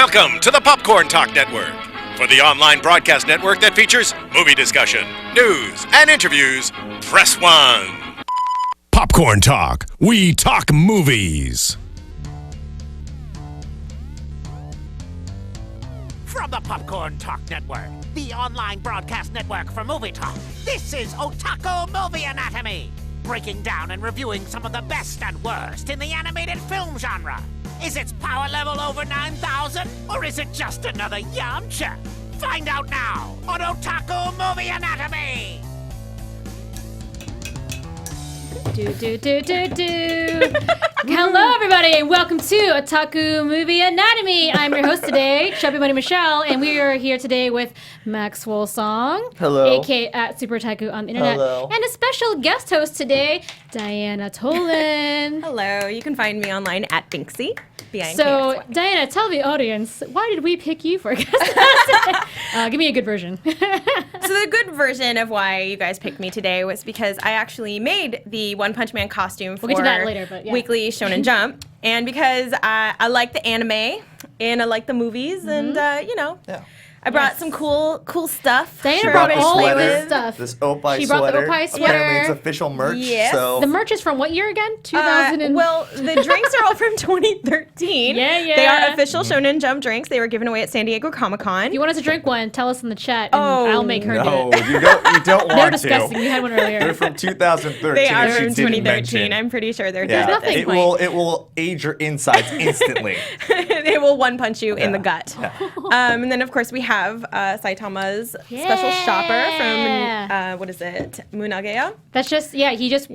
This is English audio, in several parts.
Welcome to the Popcorn Talk Network. For the online broadcast network that features movie discussion, news, and interviews, press 1. Popcorn Talk. We talk movies. From the Popcorn Talk Network, the online broadcast network for movie talk, this is Otaku Movie Anatomy, breaking down and reviewing some of the best and worst in the animated film genre. Is its power level over 9,000, or is it just another Yamcha? Find out now on Otaku Movie Anatomy! Hello, everybody, and welcome to Otaku Movie Anatomy. I'm your host today, ChubbyBunny Michelle, and we are here today with Maxwell Song, hello, aka at Super Otaku on the internet, hello, and a special guest host today, Diana Tolin. Hello, you can find me online at Binksy. So, Diana, tell the audience, why did we pick you for a guest host? Give me a good version. So the good version of why you guys picked me today was because I actually made the One Punch Man costume for We'll get to that later, but yeah. Weekly Shonen Jump, and because I like the anime and I like the movies, and yeah. I brought some cool stuff. Diana brought all of this stuff. This Opie She brought sweater. the Opie sweater. Apparently it's official merch. Yes. So. The merch is from what year again? 2000 Well, the drinks are all from 2013. Yeah. They are official Shonen Jump drinks. They were given away at San Diego Comic-Con. If you want us to drink one, tell us in the chat, and I'll make her do it. you don't want They're to. disgusting. You had one earlier. They're from 2013. They are if from she didn't 2013. mention. I'm pretty sure they're Yeah. dead at this nothing. point. It will age your insides instantly. They will one punch you in the gut. Yeah. And then of course we have Saitama's special shopper from what is it, Munagaya? That's just he only Just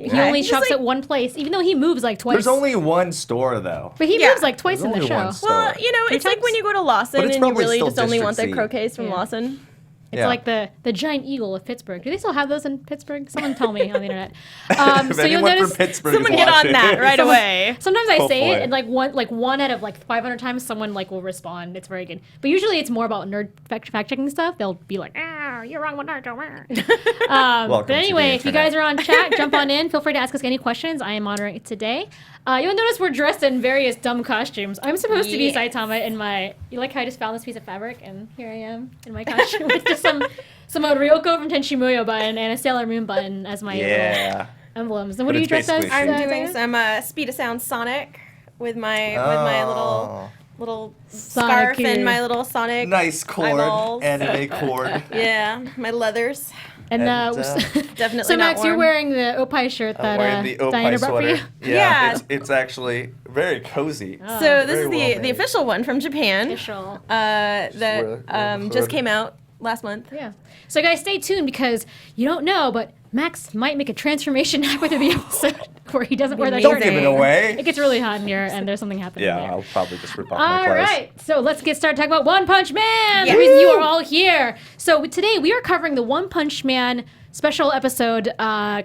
shops like- at one place, even though he moves like twice. There's only one store though. but he Yeah. moves like twice There's in the only show. one store. Well, it's like times? when you go to Lawson But it's and you probably really still just only want the District C. croquets from Yeah. Lawson. It's Yeah. like the giant eagle of Pittsburgh. Do they still have those in Pittsburgh? Someone tell me on the internet. If So you'll anyone notice from Pittsburgh Someone is get on watching. that right away. sometimes I say it, Hopefully. and like one out of like 500 times, someone like will respond. It's very good. But usually it's more about nerd fact checking stuff. They'll be like, you're wrong with Naruto. Welcome But anyway, to if the you guys internet. are on chat, jump on in. Feel free to ask us any questions. I am monitoring it today. You'll notice we're dressed in various dumb costumes. I'm supposed to be Yes. Saitama in my. You like how I just found this piece of fabric and here I am in my costume with just some Ryoko from Tenchi Muyo button and a Sailor Moon button as my little emblems. And what But are you it's dressed as? basically I'm shoes. doing some Speed of Sound Sonic with my Oh. little Sonic scarf here. and my little Sonic Nice cord, eyeballs. anime cord. Yeah, my leathers. And Definitely so not Max, you're warm. wearing the Opie shirt I'm that wearing the Diana Opie brought for you. sweater. Yeah. It's actually very cozy. Oh. So this Very is well the made. official one from Japan. Official. That Wear the just hood. came out last month. Yeah. So guys, stay tuned because you don't know, but Max might make a transformation halfway through the episode where he doesn't wear that Don't shirt give it anymore. away. It gets really hot in here, and there's something happening Yeah, there. I'll probably just rip off my All clothes. right, so let's get started talking about One Punch Man. Yeah. The reason you are all here. So today we are covering the One Punch Man special episode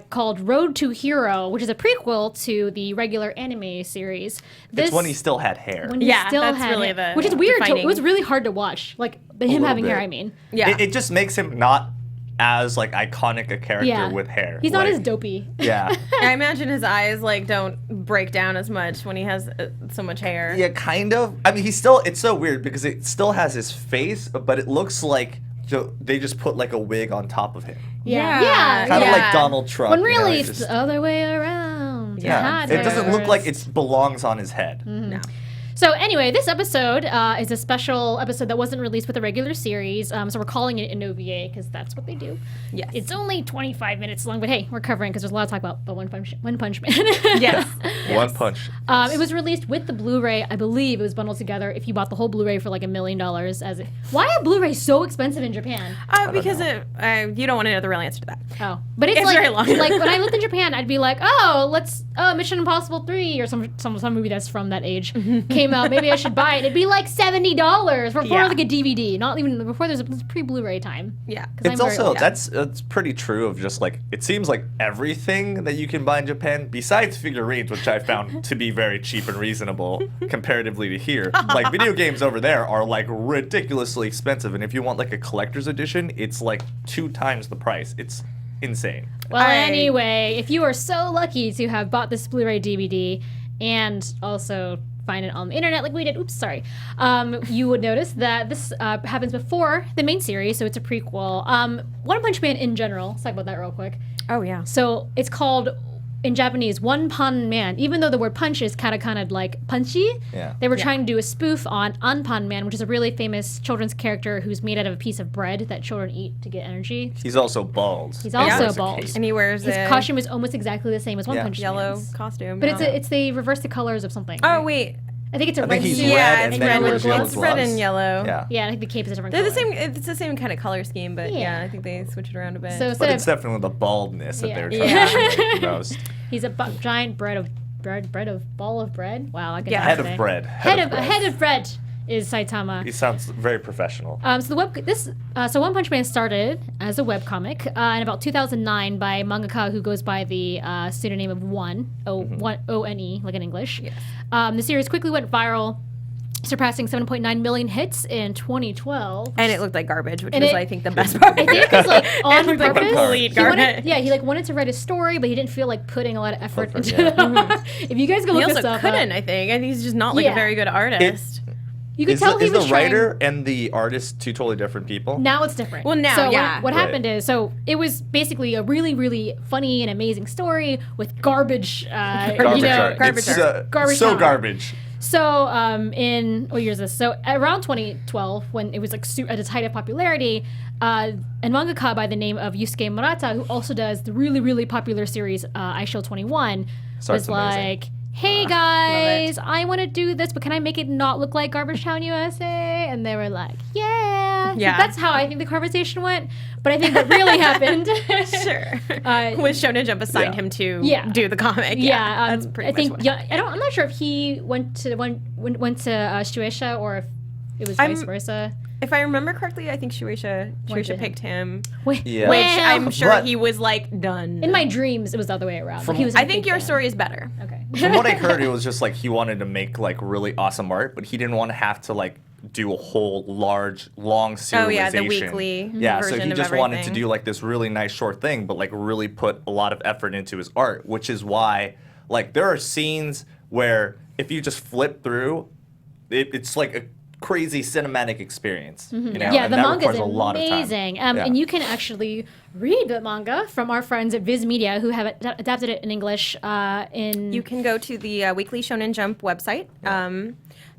called Road to Hero, which is a prequel to the regular anime series. It's when he still had hair. When he Yeah, still that's had really hair, the which is weird. defining- It was really hard to watch, like him little having hair. bit. I mean, Yeah. It just makes him not as like iconic a character yeah, with hair. He's not Like, as dopey. Yeah. I imagine his eyes don't break down as much when he has so much hair. Yeah, kind of. I mean, it's so weird because it still has his face, but it looks like they just put like a wig on top of him. Yeah. Kind of Yeah. like Donald Trump. When you know, really it's it's just- the other way around. yeah. It doesn't look like it belongs on his head. No. So anyway, this episode is a special episode that wasn't released with the regular series. So we're calling it an OVA because that's what they do. Yes. It's only 25 minutes long, but hey, we're covering because there's a lot to talk about. But One Punch Man. Yes. One punch. It was released with the Blu-ray. I believe it was bundled together. If you bought the whole Blu-ray for like $1 million, why are Blu-rays so expensive in Japan? Because you don't want to know the real answer to that. Oh, but it's It's like very long. like when I lived in Japan, I'd be like, let's Mission Impossible 3 or some movie that's from that age came out. Maybe I should buy it. It'd be like $70 before Yeah. like a DVD, not even before there's a pre-Blu-ray time. Yeah. 'Cause It's I'm very also old. that's pretty true of just like it seems like everything that you can buy in Japan, besides figurines, which I found to be very cheap and reasonable comparatively to here. Like video games over there are like ridiculously expensive, and if you want like a collector's edition, it's like 2 times the price. It's insane. Well, anyway, if you are so lucky to have bought this Blu-ray DVD and also find it on the internet like we did. Oops, sorry. You would notice that this happens before the main series, so it's a prequel. One Punch Man in general, let's talk about that real quick. Oh, yeah. So it's called, in Japanese, One Punch Man. Even though the word punch is kind of like punchy, they were trying to do a spoof on Punch Man, which is a really famous children's character who's made out of a piece of bread that children eat to get energy. He's also bald. He's also bald. And he wears His costume is almost exactly the same as One Punch yellow Man's. costume. But it's they reverse the colors of something. Oh, right? wait. I think it's a I red think he's suit. red, it's and then he wears yellow It's red gloves. and yellow. Yeah. Yeah, I think the cape is a different They're color. the same. It's the same kind of color scheme, but Yeah. I think they switch it around a bit. So But instead it's of, definitely the baldness that they're trying Yeah. to make the most. he's a giant ball of bread. Wow, I can Yeah. Head of bread. Head of bread is Saitama. He sounds very professional. So One Punch Man started as a webcomic in about 2009 by mangaka who goes by the pseudonym of One O-N-E, like in English. Yes. The series quickly went viral, surpassing 7.9 million hits in 2012. And it looked like garbage, which And was, it- I think, the best part. I think it was like on looked like purpose. complete He wanted, garbage. yeah, he wanted to write a story, but he didn't feel like putting a lot of effort Effort, into yeah. it. If you guys go He look this also up, couldn't, I think. I think he's just not like Yeah. a very good artist. you could Is tell the, he is was the trying. writer and the artist two totally different people? Now it's different. Well, now, so yeah. What Right. happened is, so it was basically a really, really funny and amazing story with garbage. Garbage art. garbage It's, art. Garbage so art. garbage. So in what year is this? So around 2012, when it was like at its height of popularity, a mangaka by the name of Yusuke Murata, who also does the really, really popular series I Shall 21, Starts was amazing. like, hey guys, I want to do this, but can I make it not look like Garbage Town USA? And they were like, yeah. So Yeah. that's how I think the conversation went. But I think what really happened. Sure. Uh, When Shonen Jump assigned Yeah. him to Yeah. do the comic. Yeah, that's pretty I much think. what Yeah, I'm not sure if he went to Shueisha or if it was vice versa. If I remember correctly, I think Shueisha Went to him. picked him. Yeah. Which Well, I'm sure But- he was like, done. in my dreams, it was the other way around. From- He was a I big think your fan. story is better. Okay. From what I heard, it was just like he wanted to make like really awesome art, but he didn't want to have to like do a whole large, long serialization. Oh, yeah, the weekly Yeah, so version he of just wanted to everything. do like this really nice short thing, but like really put a lot of effort into his art, which is why like there are scenes where if you just flip through, it's like a crazy cinematic experience. You know? Yeah, and the that manga is requires a lot of time. amazing. Yeah. And you can actually read the manga from our friends at Viz Media who have adapted it in English. You can go to the Weekly Shonen Jump website.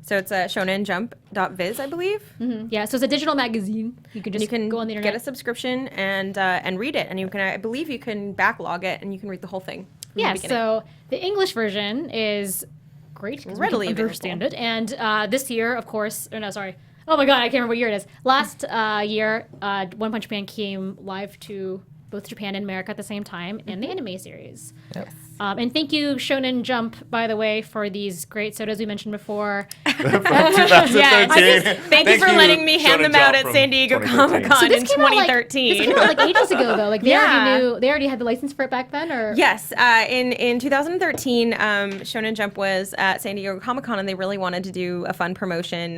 So it's shonenjump.viz, I believe. Yeah, so it's a digital magazine. You can just You can go on the internet. get a subscription and read it, and you can, I believe, you can backlog it and you can read the whole thing. from the Yeah, beginning. so the English version is great because we Readily can available. understand it. And this year, of course, or no, sorry. Oh my god, I can't remember what year it is. Last year, One Punch Man came live to both Japan and America at the same time in the anime series. Yep. And thank you, Shonen Jump, by the way, for these great sodas we mentioned before. 2013. Thank you for letting me hand Shonen them out Jump at from San Diego 2013. Comic Con in This came out, like, 2013. This came out like ages ago, though. Like they Yeah. already knew. They already had the license for it back then, or Yes, in 2013, Shonen Jump was at San Diego Comic Con, and they really wanted to do a fun promotion.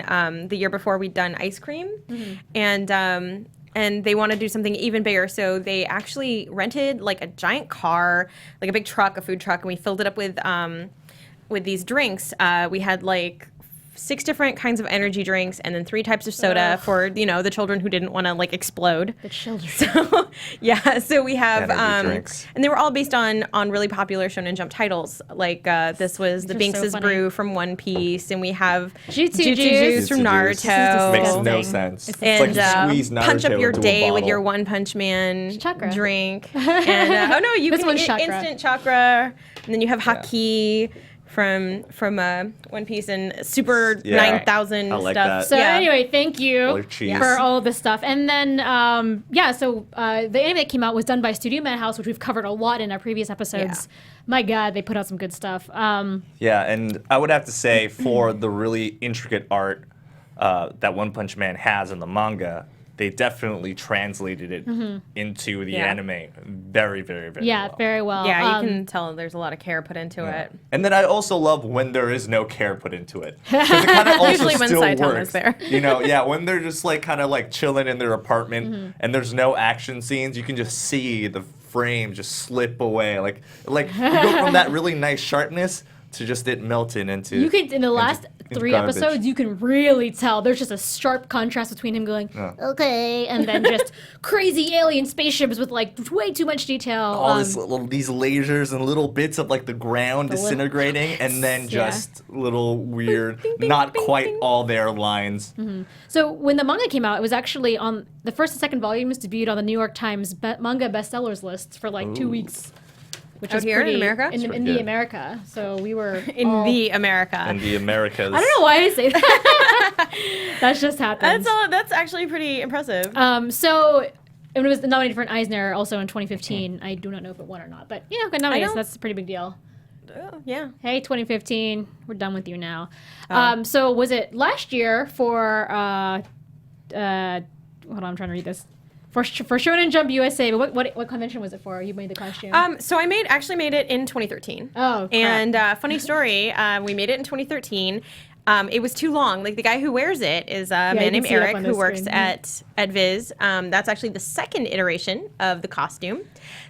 The year before, we'd done ice cream, and they wanted to do something even bigger. So they actually rented like a giant car, like a big truck, a food truck, and we filled it up with these drinks. We had like 6 different kinds of energy drinks, and then 3 types of soda for the children who didn't want to like explode. the children. So yeah, so we have Energy drinks. and they were all based on really popular Shonen Jump titles. Like this was the are so Binks's funny. Brew from One Piece, and we have Jutsu Juice. Juice from Jutsu Juice. Naruto. Makes no disgusting. sense. It's It's like And you squeeze Naruto punch up your into a day with bottle. your One Punch Man Chakra. drink. And oh no, you This can one's get chakra. instant chakra. And then you have Haki from One Piece and Super Yeah. 9000 I like stuff. that. So anyway, thank you Olive cheese. for all of this stuff. And then, the anime that came out was done by Studio Madhouse, which we've covered a lot in our previous episodes. My God, they put out some good stuff. Yeah, and I would have to say for the really intricate art that One Punch Man has in the manga, they definitely translated it into the Yeah. anime very, very, very yeah, well. very well. Yeah, you can tell there's a lot of care put into it. And then I also love when there is no care put into it. Because it kind of also Usually when still Saitama's works. there. When they're just like kind of like chilling in their apartment and there's no action scenes, you can just see the frame just slip away. Like you go from that really nice sharpness to just it melting into. You could in the last into 3 garbage. episodes, you can really tell there's just a sharp contrast between him going okay, and then just crazy alien spaceships with like way too much detail. All these lasers and little bits of like the ground disintegrating, and then just little weird, not quite all there lines. So when the manga came out, it was actually on the first and second volumes debuted on the New York Times manga bestsellers lists for like 2 weeks. Which Out is here in pretty, America? In pretty the good. America. So we were In the America. And the Americas. I don't know why I say that. That just happened. That's actually pretty impressive. So it was nominated for an Eisner also in 2015. I do not know if it won or not, but got nominated. So that's a pretty big deal. Yeah. Hey, 2015, we're done with you now. So was it last year for hold on, I'm trying to read this. For Shonen Jump USA, but what convention was it for? You made the costume. So I actually made it in 2013. Oh, crap. And funny story, we made it in 2013. It was too long. Like the guy who wears it is a you man can named see it up Eric on the who works screen. at Viz. That's actually the second iteration of the costume.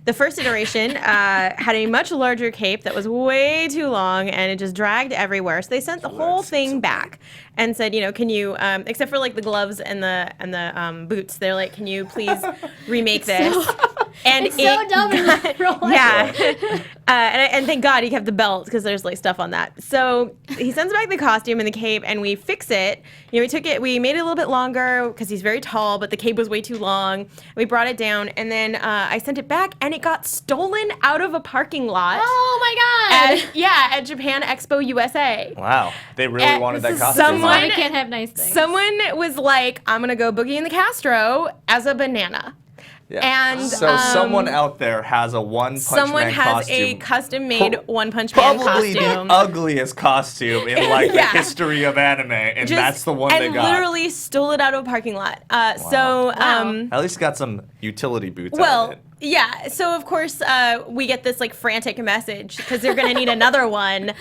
The first iteration had a much larger cape that was way too long and it just dragged everywhere. So they sent the whole thing back and said, can you, except for like the gloves and the boots, they're like, can you please remake this? And it's so dumb in real life. Yeah. And thank God he kept the belt because there's like stuff on that. So he sends back the costume and the cape and we fix it. We made it a little bit longer because he's very tall, but the cape was way too long. We brought it down and then I sent it back and it got stolen out of a parking lot. Oh my god! At Japan Expo USA. Wow. They really wanted that costume. someone- I can't have nice things. Someone was like, I'm going to go Boogie in the Castro as a banana. Yeah. And So someone out there has a One Punch someone Man has costume. a custom-made One Punch Man Probably costume. the ugliest costume in like the Yeah. history of anime, and that's the one they got. And literally stole it out of a parking lot. So, At least got some utility boots out of it. yeah. So of course we get this like frantic message because they're gonna need another one,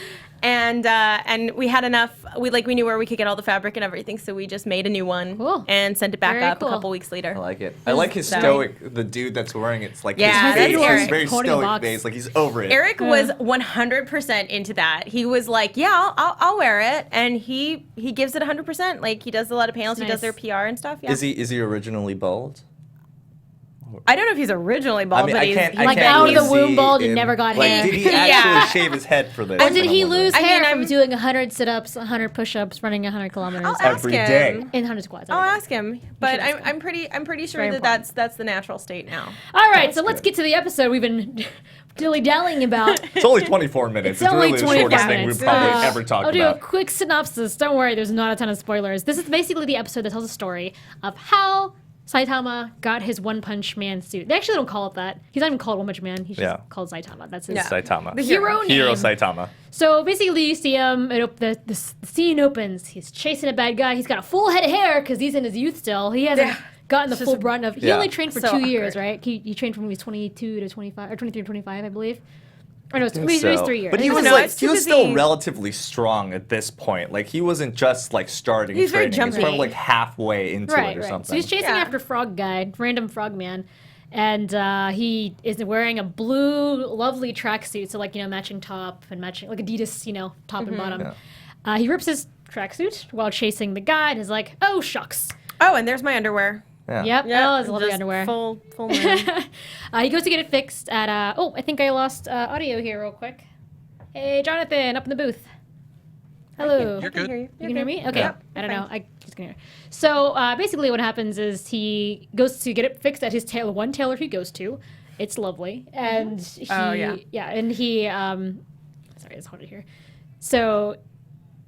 and we had enough. We knew where we could get all the fabric and everything, so we just made a new one and sent it back Very up cool. a couple weeks later. I like it. I like his So- stoic, the dude that's wearing it's like Yeah, his that's face. Eric. He's very Holding a stoic box. face, like he's over it. Eric was 100% into that. He was like, "Yeah, I'll wear it," and he gives it 100%. Like he does a lot of panels. Nice. He does their PR and stuff. Yeah. Is he originally bald? I don't know if he's originally bald, but he's Like out of the womb bald and never got like, hair. did he actually Yeah. shave his head for this? Or did he I'm wondering. lose I mean, hair from I'm- doing 100 sit-ups, 100 push-ups, running 100 kilometers? I'll ask Every him. day. In 100 squats. I'll every day. ask him, but ask I'm pretty sure Very that important. that's the natural state now. All right, so let's get to the episode we've been dilly-dallying about. It's only 24 minutes. It's only really the 25 shortest minutes. thing we've probably ever talked I'll do about. a quick synopsis. Don't worry, there's not a ton of spoilers. This is basically the episode that tells the story of how Saitama got his One Punch Man suit. They actually don't call it that. He's not even called One Punch Man. He's just called Saitama. That's his Saitama. The hero name. Hero Saitama. So basically, you see him. The scene opens. He's chasing a bad guy. He's got a full head of hair because he's in his youth still. He hasn't gotten the full brunt of. He only trained for so 2 years, awkward. right? He trained from when he was 22 to 25, or 23 to 25, I believe. Or no, it was 3 years. But he I was know, like it's he too was still busy. relatively strong at this point. Like he wasn't just like starting He's very training. He's probably jumpy. like halfway into right, it or right. something. So he's chasing Yeah. after Frog Guy, random Frog Man, and he is wearing a blue, lovely tracksuit. So matching top and matching like Adidas, top and bottom. He rips his tracksuit while chasing the guy, and is like, "Oh shucks." Oh, and there's my underwear. Yep. Oh, it's lovely just underwear. Full moon. He goes to get it fixed at. I think I lost audio here real quick. Hey, Jonathan, up in the booth. Hello. I can hear you. You can hear me? Okay. Yeah, I don't know. I just can hear. So basically, what happens is he goes to get it fixed at his tailor. One tailor he goes to. It's lovely, and he and he sorry, it's hard to hear. So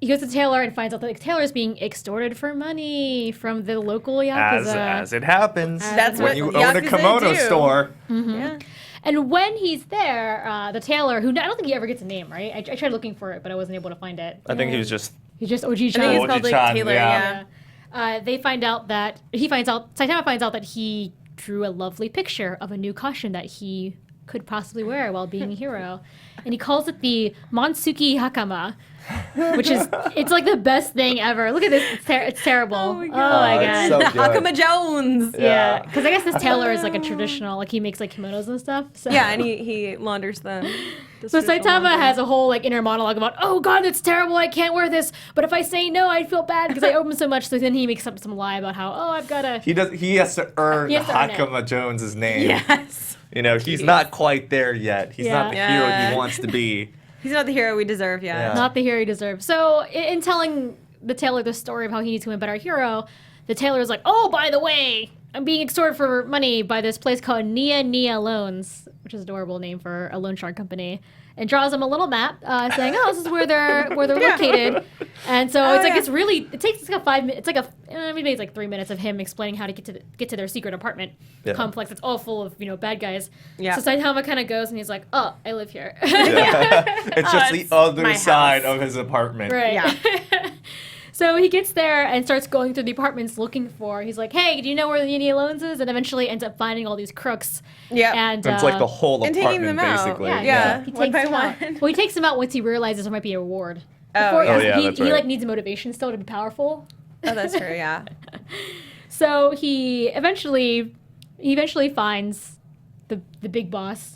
he goes to the tailor and finds out that the tailor is being extorted for money from the local yakuza. as it happens. That's when what you own a Yakuza kimono do. store. Yeah. And when he's there, the tailor, who I don't think he ever gets a name, right? I tried looking for it, but I wasn't able to find it. I think he was just He's just I think Oji-chan. it's called like Oji-chan, Taylor. yeah. Yeah. They find out that Saitama finds out that he drew a lovely picture of a new costume that he could possibly wear while being a hero, and he calls it the Monsuki Hakama, which is it's like the best thing ever. Look at this, it's terrible. Oh my god. So good. Akuma Jones. Yeah, because I guess this tailor is like a traditional, like he makes like kimonos and stuff. So. Yeah, and he launders them. So Saitama has a whole like inner monologue about, oh god, that's terrible, I can't wear this. But if I say no, I'd feel bad because I owe him so much. So then he makes up some lie about how, oh, I've gotta. He has to earn Hakama Jones's name. Yes. You know, he's not quite there yet. He's not the hero he wants to be. He's not the hero we deserve yet. Yeah. Not the hero he deserves. So in telling the tailor the story of how he needs to be a better hero, the tailor is like, oh, by the way, I'm being extorted for money by this place called Nia Loans, which is an adorable name for a loan shark company, and draws him a little map saying, oh, this is where they're located. And so it takes like 5 minutes. It's like maybe it's like 3 minutes of him explaining how to get to their secret apartment complex. It's all full of bad guys. Yeah. So Saitama kind of goes and he's like, oh, I live here. It's just the other side house. of his apartment. Right. Yeah. So he gets there and starts going through the apartments looking for. He's like, "Hey, do you know where the Nia Loans is?" And eventually ends up finding all these crooks. Yeah. And it's like the whole and apartment, taking them out. basically. Yeah. He One takes by them out. one. Well, he takes them out once he realizes there might be a reward. Oh, yeah, he that's right. like needs motivation still to be powerful. Oh, that's true. Yeah. So he eventually finds the big boss.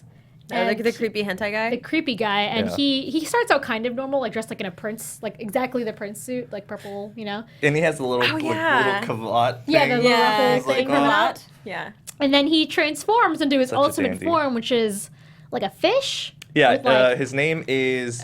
Like the creepy hentai guy. The creepy guy, and he starts out kind of normal, like dressed like in a prince, like exactly the prince suit, like purple, you know. And he has a little, little cravat thing. Yeah, the little ruffle thing. Cravat. Yeah. And then he transforms into his ultimate form, which is like a fish. Yeah, with, like, his name is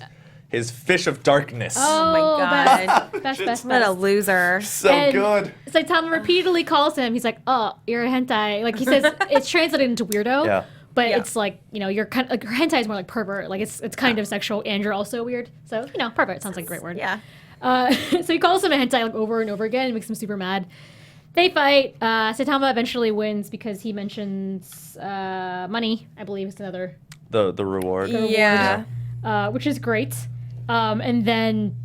his Fish of Darkness. Oh my God. Best. What a loser. So And good. Saitama repeatedly calls him. He's like, "Oh, you're a hentai." Like he says, it's translated into weirdo. Yeah. But it's like, you're kind of like hentai is more like pervert. Like it's kind of sexual, and you're also weird. So pervert sounds like a great word. Yeah. So he calls him a hentai like over and over again. It makes him super mad. They fight. Saitama eventually wins because he mentions money. I believe is another The reward. Yeah. which is great. And then,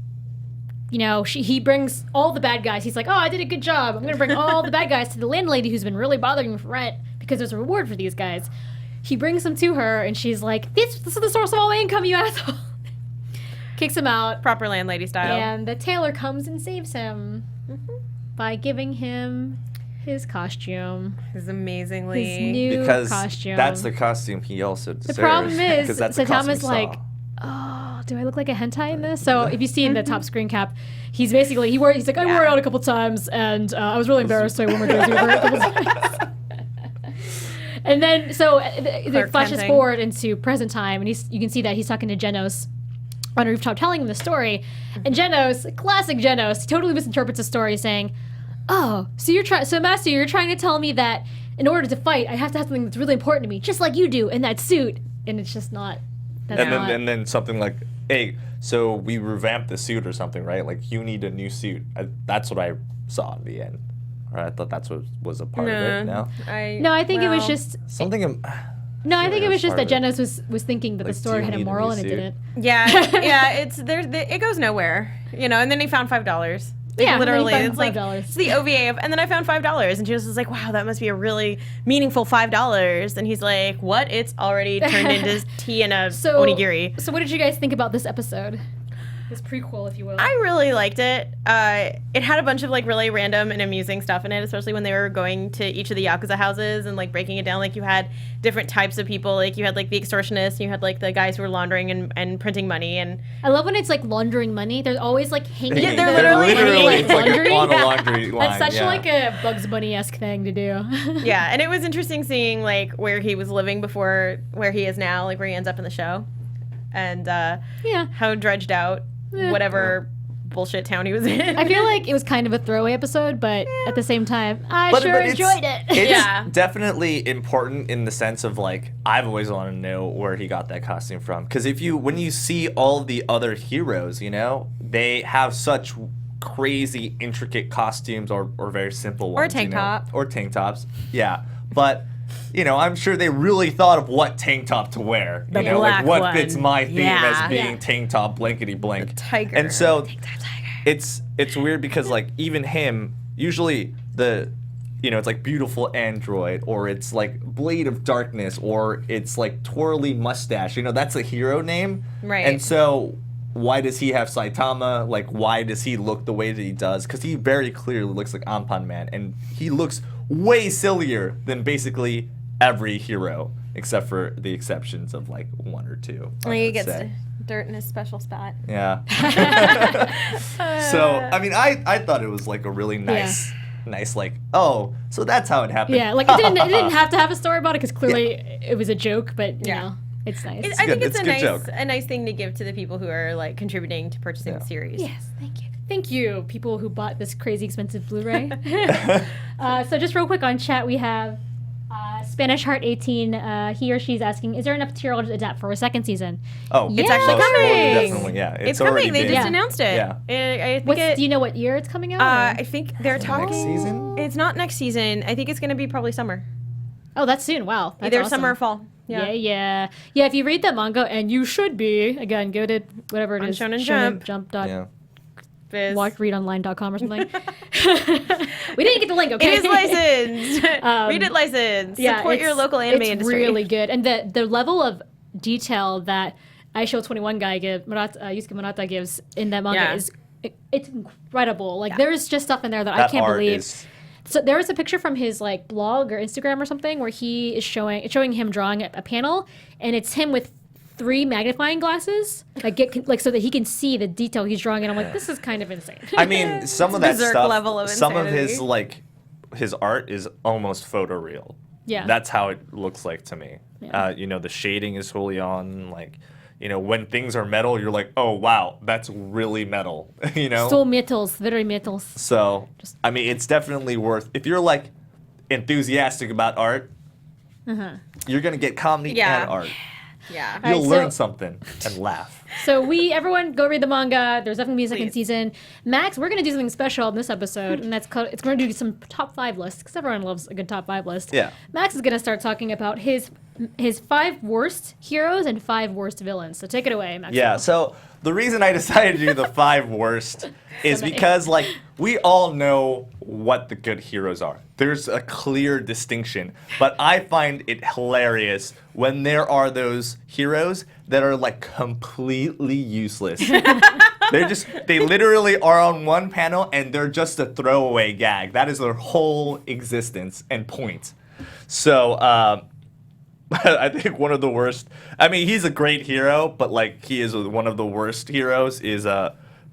he brings all the bad guys. He's like, oh, I did a good job. I'm going to bring all the bad guys to the landlady who's been really bothering me for rent because there's a reward for these guys. He brings them to her, and she's like, this is the source of all my income, you asshole. Kicks him out. Proper landlady style. And the tailor comes and saves him by giving him his costume. His amazingly... His new because costume. that's the costume he also deserves. The problem is, Saitama's like, oh, do I look like a hentai in this? So if you see in the top screen cap, he's basically, he's like, I wore it out a couple times, and I was really embarrassed, so I wore my jersey over it a couple times. And then, so it flashes forward into present time, and you can see that he's talking to Genos on a rooftop telling him the story. And Genos, classic Genos, he totally misinterprets the story, saying, oh, so Master, you're trying to tell me that in order to fight, I have to have something that's really important to me, just like you do in that suit. And it's just not. And then something like, hey, so we revamped the suit or something, right? Like, you need a new suit. That's what I saw in the end. Or I thought that's what was a part of it. No? I think it was just something. I think it was just that Genos was thinking that the story had a moral and it didn't. Yeah, it goes nowhere, and then he found $5. Literally, it's like it's the OVA of, and then I found $5, and she was like, "Wow, that must be a really meaningful $5." And he's like, "What? It's already turned into tea and a onigiri." So, what did you guys think about this episode? This prequel, if you will. I really liked it. It had a bunch of like really random and amusing stuff in it, especially when they were going to each of the Yakuza houses and like breaking it down. Like you had different types of people. Like you had like the extortionists, and you had like the guys who were laundering and printing money. And I love when it's like laundering money. They're always like hanging. Yeah, they're literally it's like on a laundry line. That's such like a Bugs Bunny-esque thing to do. Yeah, and it was interesting seeing like where he was living before where he is now, like where he ends up in the show, and how dredged out whatever bullshit town he was in. I feel like it was kind of a throwaway episode, but at the same time, I enjoyed it. It's definitely important in the sense of like, I've always wanted to know where he got that costume from. Because when you see all the other heroes, they have such crazy, intricate costumes or very simple ones. Or tank top. Or tank tops. Yeah. But I'm sure they really thought of what tank top to wear. The black what one. fits my theme as being Yeah. tank top blankety blank. The tiger. And so Tank top tiger. it's weird because like even him, usually it's like beautiful android, or it's like Blade of Darkness, or it's like twirly mustache. That's a hero name. Right. And so why does he have Saitama? Like, why does he look the way that he does? Because he very clearly looks like Anpan Man, and he looks way sillier than basically every hero, except for the exceptions of like one or two. He gets dirt in his special spot. Yeah. So I mean, I thought it was like a really nice, like, oh, so that's how it happened. Yeah, like it didn't have to have a story about it because clearly it was a joke, but you know, it's nice. I think It's a nice thing to give to the people who are like contributing to purchasing the series. Yes, thank you. Thank you, people who bought this crazy expensive Blu-ray. So just real quick on chat, we have Spanish Heart 18. He or she's asking, is there enough material to adapt for a second season? Oh, It's actually coming. Definitely, yeah. It's already coming. They been. just announced it. Yeah. I think Do you know what year it's coming out? I think they're talking. Next season? It's not next season. I think it's going to be probably summer. Oh, that's soon. Wow. That's Either awesome. summer or fall. Yeah. If you read that manga, and you should be, again, go to whatever it On is. Shonen Jump. Jump. Yeah. Readonline.com or something. We didn't get the link, okay? It is licensed. Read it licensed. Support your local anime industry. It's really good. And the level of detail that Aisho 21 guy Yusuke Murata gives in that manga it's incredible. Like there's just stuff in there that I can't believe. So there was a picture from his like blog or Instagram or something where he is showing him drawing a panel, and it's him with 3 magnifying glasses, so that he can see the detail he's drawing. And I'm like, this is kind of insane. I mean, some of that berserk stuff, level of some of insanity. his art is almost photoreal. Yeah. That's how it looks like to me. Yeah. The shading is fully on. Like, when things are metal, you're like, oh wow, that's really metal. So metals, very metals. So, I mean, it's definitely worth. If you're like enthusiastic about art, you're gonna get comedy and art. Yeah. You'll Alright, learn something and laugh. So everyone go read the manga. There's definitely a second season. Max, we're gonna do something special in this episode, and it's gonna do some top 5 lists because everyone loves a good top 5 list. Yeah. Max is gonna start talking about his 5 worst heroes and 5 worst villains. So take it away, Max. Yeah, so the reason I decided to do the 5 worst is because, like, we all know what the good heroes are. There's a clear distinction. But I find it hilarious when there are those heroes that are, like, completely useless. They literally are on one panel and they're just a throwaway gag. That is their whole existence and point. So, I think one of the worst. I mean, he's a great hero, but like he is one of the worst heroes. Is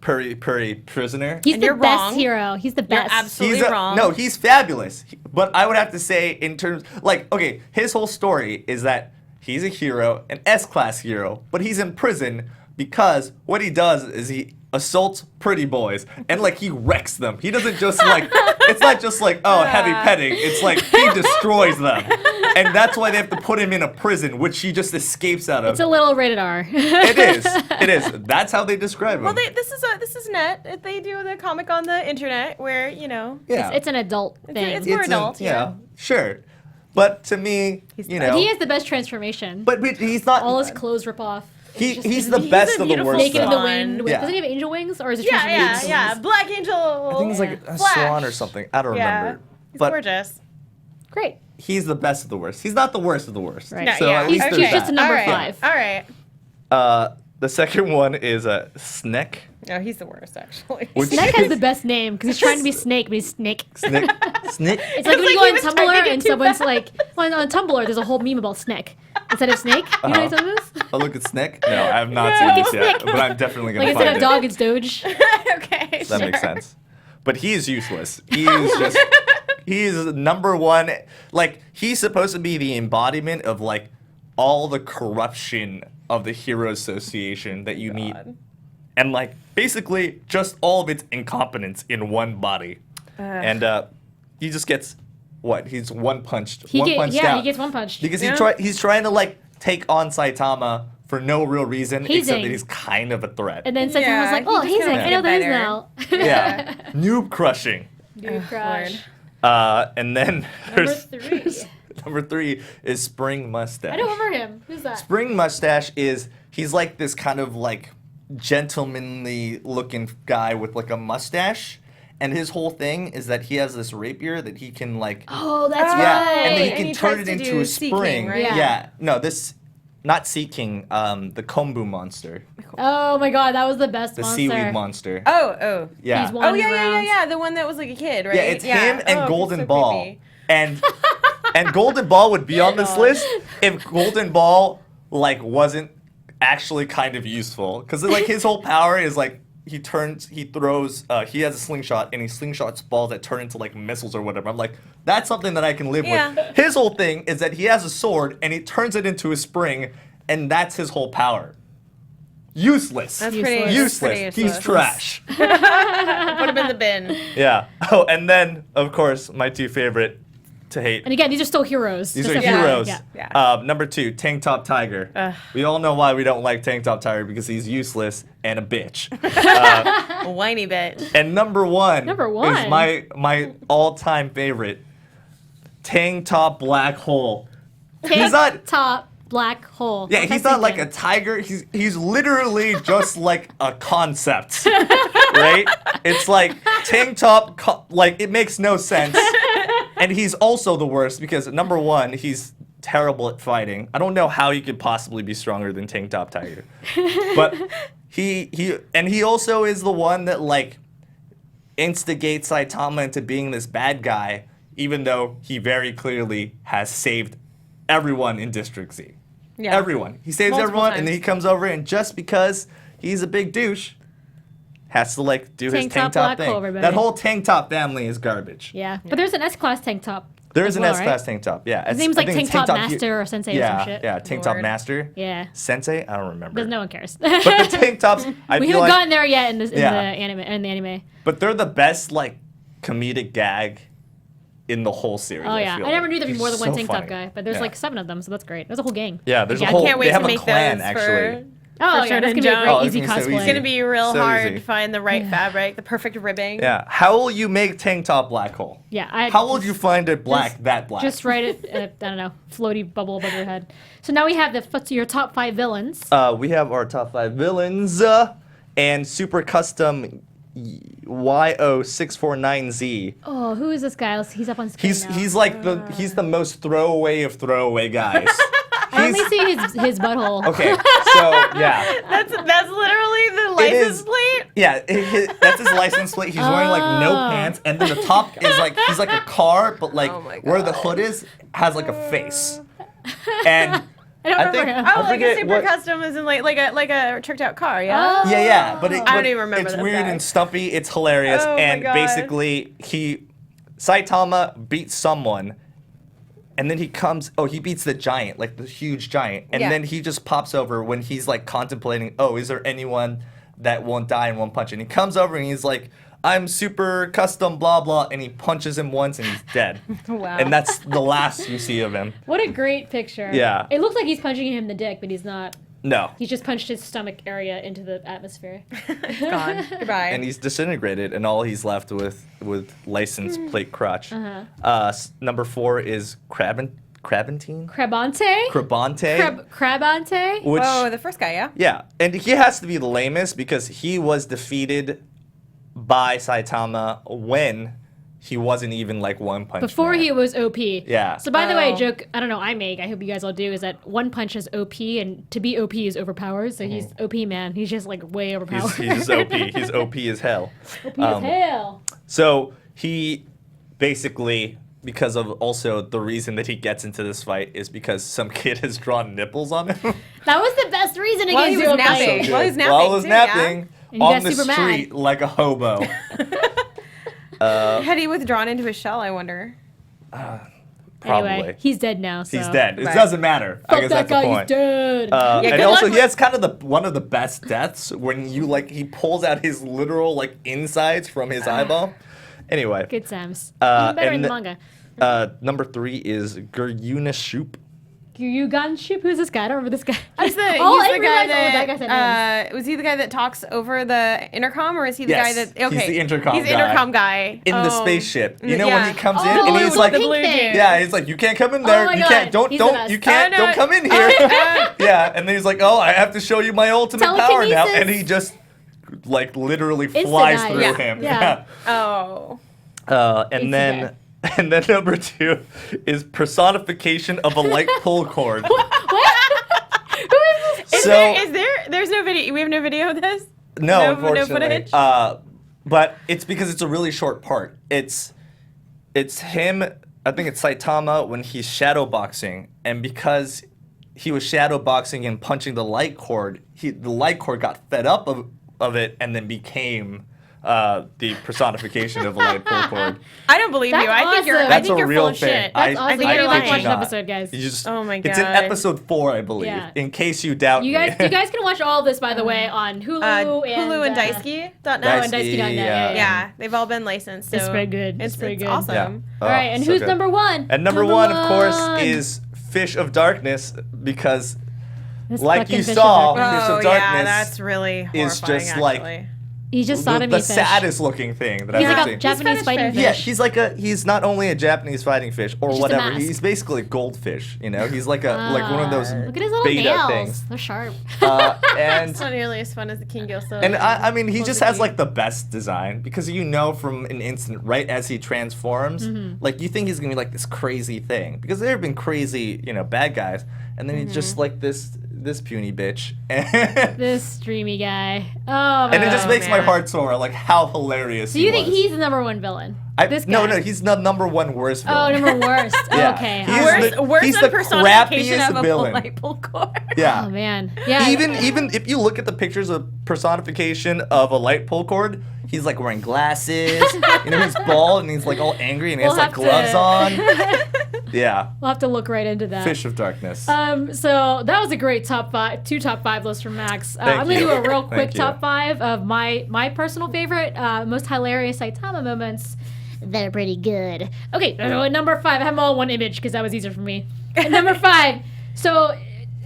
Puri Prisoner. He's the you're best wrong. hero. He's the best. You're absolutely wrong. No, he's fabulous. But I would have to say, in terms like, okay, his whole story is that he's a hero, an S-class hero, but he's in prison because what he does is he assaults pretty boys and like he wrecks them. He doesn't just like it's not just like heavy petting. It's like he destroys them, and that's why they have to put him in a prison, which he just escapes out of. It's a little rated R. It is. That's how they describe him. Well, this is net. They do the comic on the internet where yeah, It's an adult thing. It's more adult. Sure. But to me, He has the best transformation. But he's not. All his clothes rip off. He's the best of the worst. Naked in the though. wind. Yeah. Doesn't he have angel wings, or is it Yeah. Black Angel. I think it's like a swan or something. I don't remember. He's But gorgeous. Great. he's the best of the worst. He's not the worst of the worst. Right. No, So yeah. at least He's there's just a that. number All right. 5. All right. The second one is Snek. No, he's the worst actually. Which Snake is has the best name because he's trying to be Snake, but he's Snake. Snek. It's like when you go he on was trying to Tumblr get and too someone's fast. like, on Tumblr, there's a whole meme about Snake instead of Snake. You know what this? Oh, look at Snek. No, I have not seen this yet, but I'm definitely gonna Like find instead of it. dog, it's Doge. Okay. That makes sense. But he is useless. He is just. He is number one. Like he's supposed to be the embodiment of like all the corruption of the Hero Association that you meet, and like basically just all of its incompetence in one body. And he just gets what? He's one punched. He punched out. gets one punched. Because Yeah. he's trying to like take on Saitama for no real reason except Hazing. that he's kind of a threat. And then Saitama Yeah, was like, he oh, just hazing. kinda I know made that is better. now. Yeah, noob crushing. Dude, crush. And then Number there's 3. number 3 is Spring Mustache. I don't remember him. Who's that? Spring Mustache he's like this kind of like gentlemanly looking guy with like a mustache. And his whole thing is that he has this rapier that he can like Oh, that's yeah, right. and then he And can he turn tries it to into do a seeking, spring. right? Yeah. Yeah. No, this not Sea King, the kombu monster, Oh my god, that was the best the monster. seaweed monster. Oh. Yeah. He's Oh, wandering yeah. around. The one that was like a kid, right? Yeah, it's him and Oh, Golden so Ball. creepy. And Golden Ball would be on this list if Golden Ball like wasn't actually kind of useful, because like his whole power is like he has a slingshot and he slingshots balls that turn into like missiles or whatever. I'm like, that's something that I can live Yeah. with. His whole thing is that he has a sword and he turns it into a spring, and that's his whole power. Useless. That's Useless. Useless. He's trash. Put him in the bin. Yeah. Oh, and then of course my two favorite to hate. And again, these are still heroes. These Just are FYI. heroes. Yeah. Number 2, Tank Top Tiger. We all know why we don't like Tank Top Tiger, because he's useless and a bitch. A whiny bit. And number 1 Number one? is my all-time favorite, Tank Top Black Hole. He's not. Top black hole. Yeah, What's he's I not like a thinking? tiger. He's literally just like a concept, right? It's like tank top, like it makes no sense. And he's also the worst because number 1, he's terrible at fighting. I don't know how he could possibly be stronger than Tank Top Tiger. But he also is the one that like instigates Saitama into being this bad guy, even though he very clearly has saved everyone in District Z. Yeah. Everyone. He saves Multiple everyone, and then times. he comes over, and just because he's a big douche, has to like do his Tank top tank top black thing. hole, everybody. That whole tank top family is garbage. Yeah. But there's an S-Class tank top. There as is an well, S-Class right? tank top. Yeah. His name's like I think Tank it's Top Master or Sensei or some shit. Yeah, Tank Top Lord. Master. Yeah. Sensei? I don't remember. Because no one cares. But the tank tops, I we feel haven't like, gotten there yet in the Yeah. anime. but they're the best like comedic gag in the whole series. Oh yeah, feel I never like. knew there'd be They're more than one so tank funny. top guy, but there's Yeah. like 7 of them, so that's great. There's a whole gang. Yeah, there's a Yeah. whole. Can't wait they have to a make clan those actually. for Oh yeah, Shredder that's gonna and be a John. great Oh, easy it's gonna be so cosplay. It's gonna be real So hard easy. to find the right fabric, the perfect ribbing. Yeah. How will you make tank top black hole? Yeah, How would you find it black that black? Just write it. I don't know, floaty bubble above your head. So now we have your top 5 villains. We have our top 5 villains and super custom YO649Z. Oh, who is this guy? He's up on screen now. He's like he's the most throwaway of throwaway guys. I only see his butthole. Okay, so yeah. That's literally the license plate. Yeah, that's his license plate. He's wearing like no pants, and then the top is like he's like a car, but like Oh my where the God. hood is has like a face. And I don't remember think him. Oh, I like a forget super what- custom is in like a tricked out car, yeah. yeah, but I don't even remember it's this weird guy. and stumpy. It's hilarious, Oh my and God. basically Saitama beats someone. And then he beats the giant, like the huge giant. And Yeah. then he just pops over when he's like contemplating, is there anyone that won't die in one punch? And he comes over and he's like, I'm super custom, blah, blah. And he punches him once and he's dead. Wow. And that's the last you see of him. What a great picture. Yeah. It looks like he's punching him in the dick, but he's not. No. He's just punched his stomach area into the atmosphere. Gone. Goodbye. And he's disintegrated, and all he's left with license plate crotch. Number 4 is Crabantine? Crabante? Crabante. Crabante? Which, Oh, the first guy, yeah. yeah, and he has to be the lamest because he was defeated by Saitama when he wasn't even like One Punch Before Man. he was OP. Yeah. So by the way, a Oh. joke I don't know I make, I hope you guys all do, is that One Punch is OP and to be OP is overpowered. So he's OP man. He's just like way overpowered. He's OP. He's OP as hell. OP as hell. So he basically, because of also the reason that he gets into this fight is because some kid has drawn nipples on him. That was the best reason While he against was you. napping. So While good. he's napping, While I was too, yeah? napping And he on got the super mad. street like a hobo. Had he withdrawn into his shell? I wonder. Probably. Anyway, he's dead now. So. He's dead. It Right. doesn't matter. I Fuck guess that that's guy, the he's point. dead. Yeah, And good also luck he has kind of one of the best deaths when he pulls out his literal like insides from his eyeball. Anyway, Good Sams. Even better in and the the- manga. number 3 is Guryuna Shoop. Yuganship? Who's this guy? I don't remember this guy. He's the, Oh, he's I the realized guy all that guy said names. was he the guy that talks over the intercom, or is he the Yes, guy that? Okay, he's the intercom He's the guy. intercom guy In the Oh. spaceship. You know when Yeah. he comes in Oh, and he's with like the pink thing. yeah, he's like, you can't come in there. my You God. can't. Don't. He's the Don't. best. You can't. Oh, no. Don't come in here. Yeah, and then he's like, oh, I have to show you my ultimate power now, Telekinesis. and he just like literally flies Insta-dive. through Yeah. him. Yeah. Oh. And It's then and then number 2 is personification of a light pull cord. There's no video. We have no video of this. No, No unfortunately. footage? But it's because it's a really short part. It's him. I think it's Saitama when he's shadowboxing, and because he was shadowboxing and punching the light cord, the light cord got fed up of it and then became the personification of a light pull cord. I don't believe That's you. I think you're. awesome. I That's think a you're real full of thing. shit. That's awesome. think You you're gotta lying. watch the not. episode, guys. You just, Oh my It's in God. episode 4, I believe. Yeah. In case you doubt You me. guys can watch all of this, by the way, on Hulu Hulu and uh, Daisuke.net. and Daisuke.net, yeah. Yeah, they've all been licensed. So It's pretty good. It's pretty good. awesome. Yeah. All right, and so who's good. number one? And number one, of course, is Fish of Darkness, because This like fucking you Fish of saw, Darkness. Fish of yeah, Darkness that's really horrifying. is just like actually. He's just the sodomy fish. saddest looking thing that He's I've like seen. a Japanese fetish fighting fish. fish. Yeah, he's not only a Japanese fighting fish or He's just a whatever. mask. He's basically a goldfish. You know, he's like like one of those Look at his little beta nails. things. They're sharp. And It's not nearly as fun as the King Gilso. and I mean, he just has like the best design, because you know from an instant, right as he transforms, like you think he's gonna be like this crazy thing, because there have been crazy, bad guys, and then he's just like this puny bitch, and This dreamy guy. Oh, man. it just makes my man. heart soar. Like how hilarious. So you he think was. he's the number one villain? This guy? No, he's the number one worst Oh, villain. number worst. Yeah. Okay. He's all right. the- worse he's than the personification crappiest of a villain. light pull cord. Yeah. Oh man. Yeah. Even if you look at the pictures of personification of a light pull cord, he's like wearing glasses. He's bald and he's like all angry and he We'll has like have gloves to- on. Yeah. We'll have to look right into that. Fish of Darkness. So that was a great top 5 list from Max. Thank I'm gonna you. do a real quick Thank you. top 5 of my personal favorite, most hilarious Saitama moments. They're pretty good. Okay, at number 5, I have them all in one image because that was easier for me. At number 5, so,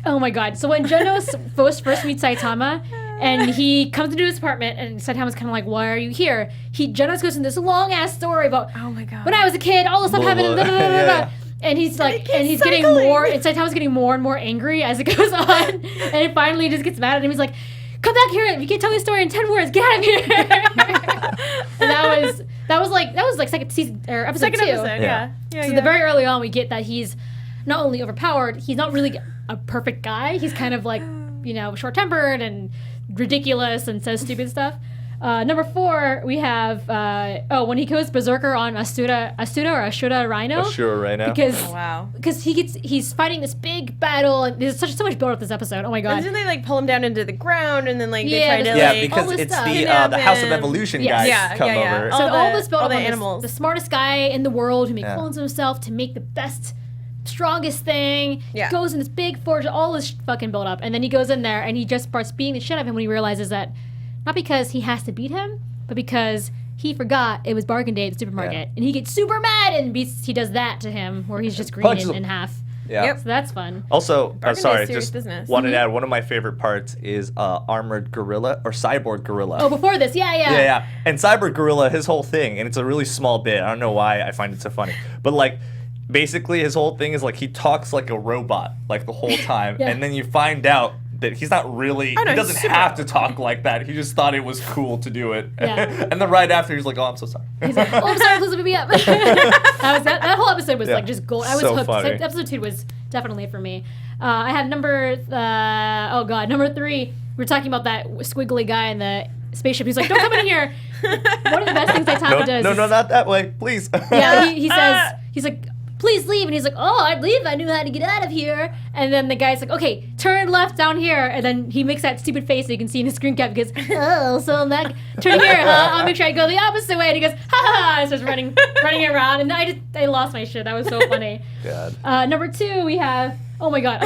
oh my god. So when Genos first meets Saitama, and he comes into his apartment, and Saitama's kind of like, "Why are you here?" Genos goes into this long ass story about, Oh my god. when I was a kid, all this stuff Blah, happened. blah. Blah, blah, blah, blah, Yeah. blah. And he's like, keep and he's getting cycling. more, and Saitama's getting more and more angry as it goes on. And then finally he just gets mad at him. He's like, "Come back here! If you can't tell me a story in 10 words, get out of here!" And that was like second season or episode Second 2. episode, yeah. So the very early on, we get that he's not only overpowered, he's not really a perfect guy. He's kind of like, short-tempered and ridiculous and says stupid stuff. Number 4, we have when he goes berserker on Asura Rhino. Sure, right now. Because wow. he's fighting this big battle, and there's so much build up this episode. Oh my god. And then they like pull him down into the ground, and then like they Yeah, try to there's, Yeah, like. because all this it's stuff. the House of Kidnap him. Evolution Yes. guys Yeah, come yeah, yeah. over. All So the- all this build all up the on animals. the smartest guy in the world who Yeah. clones himself to make the best, strongest thing. Yeah. Goes in this big forge, all this fucking build up, and then he goes in there and he just starts beating the shit out of him when he realizes that not because he has to beat him, but because he forgot it was bargain day at the supermarket, Yeah. and he gets super mad and he does that to him where he's just green Punches in him. half. Yeah. Yep. So that's fun. Also, Bargain sorry, Day's serious just business. wanted to add, one of my favorite parts is Armored Gorilla or Cyborg Gorilla. Oh, before this, yeah. Yeah. And Cyborg Gorilla, his whole thing, and it's a really small bit. I don't know why I find it so funny. But like basically his whole thing is like he talks like a robot like the whole time. Yeah. And then you find out that he's not really Oh, no, he he's doesn't super- have to talk like that. He just thought it was cool to do it. Yeah. And then right after he's like, "Oh, I'm so sorry." He's like, "Oh, I'm sorry, please let me up." that whole episode was Yeah. like just gold. I was So hooked. funny. Episode 2 was definitely for me. I have number 3. We were talking about that squiggly guy in the spaceship. He's like, "Don't come in here." One of the best things Saitama does. No, is- not that way, please. Yeah, he says, he's like, "Please leave," and he's like, "Oh, I'd leave if I knew how to get out of here." And then the guy's like, "Okay, turn left down here," and then he makes that stupid face that you can see in his screen cap. Because, "Oh, so I'm not turn here, huh? I'll make sure I go the opposite way." And he goes, "Ha ha ha!" And starts running around, and I lost my shit. That was so funny. God. Number 2, we have, oh my god,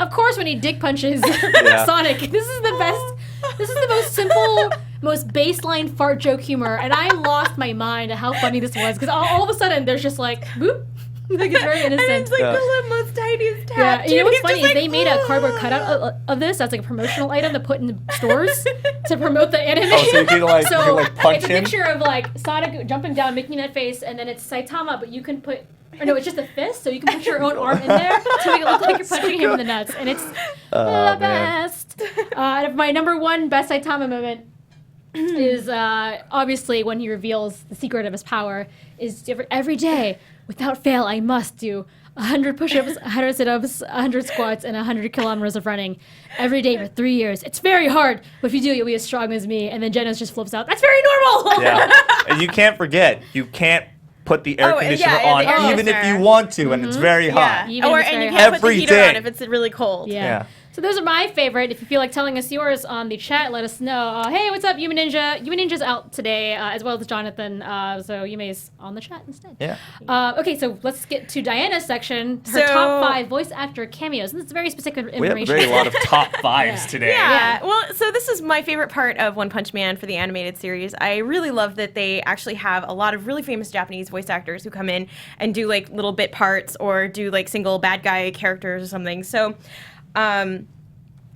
of course, when he dick punches Yeah. Sonic. This is the best. This is the most simple, most baseline fart joke humor, and I lost my mind at how funny this was because all of a sudden there's just like, boop. Like it's very innocent. And it's like Yeah. the little most tiniest tab. Yeah, you know what's He's funny just is they made a cardboard cutout of this as like a promotional item to put in stores to promote the anime. Oh, so you can, like- you can, like, punch it's a him? picture of like Sonic jumping down, making that face, and then it's Saitama, but you can put, or no, it's just a fist, so you can put your own arm in there to make it look like you're punching him in the nuts, and it's the man. best. My number 1 best Saitama moment is obviously when he reveals the secret of his power is every day, without fail, I must do 100 push-ups, 100 sit-ups, 100 squats, and 100 kilometers of running every day for 3 years. It's very hard, but if you do, you'll be as strong as me. And then Genos just flips out. That's very normal. Yeah, and you can't forget, you can't put the air conditioner on, the air even if conditioner. you want to, and it's very hot. Even if it's And very you hot. can't put the Every heater day. on if it's really cold. Yeah. So those are my favorite. If you feel like telling us yours on the chat, let us know. Hey, what's up, Human Ninja? Human Ninja's out today, as well as Jonathan. So Yume's on the chat instead. Yeah. Okay, so let's get to Diana's section. Her So- top 5 voice actor cameos. And this is very specific We have information. a very lot of top 5s today. Yeah. Well, so this is my favorite part of One Punch Man for the animated series. I really love that they actually have a lot of really famous Japanese voice actors who come in and do like little bit parts or do like single bad guy characters or something. So,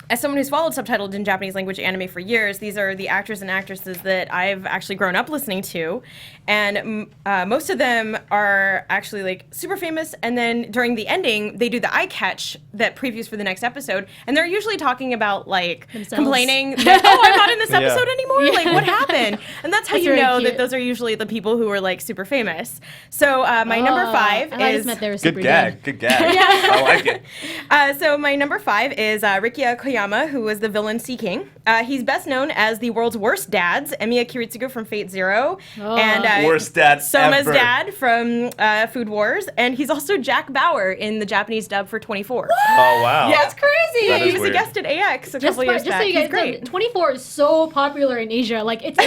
as someone who's followed subtitled in Japanese language anime for years, these are the actors and actresses that I've actually grown up listening to. And most of them are actually like super famous. And then during the ending, they do the eye catch that previews for the next episode. And they're usually talking about like complaining that, oh, I'm not in this episode anymore. Like, what happened? And that's how That's you very know cute. that those are usually the people who are like super famous. So my number 5 I is... just meant they were super Good gag. Good gag. I like it. So my number 5 is Rikia Koyama, who was the villain Sea King. He's best known as the world's worst dads, Emiya Kiritsugu from Fate Zero, and Worst dad Soma's ever. dad from Food Wars, and he's also Jack Bauer in the Japanese dub for 24. Oh, wow. Yeah, it's crazy. That is He was weird. a guest at AX a Just, couple years just back. so you He's guys know, great. 24 is so popular in Asia. Like, it's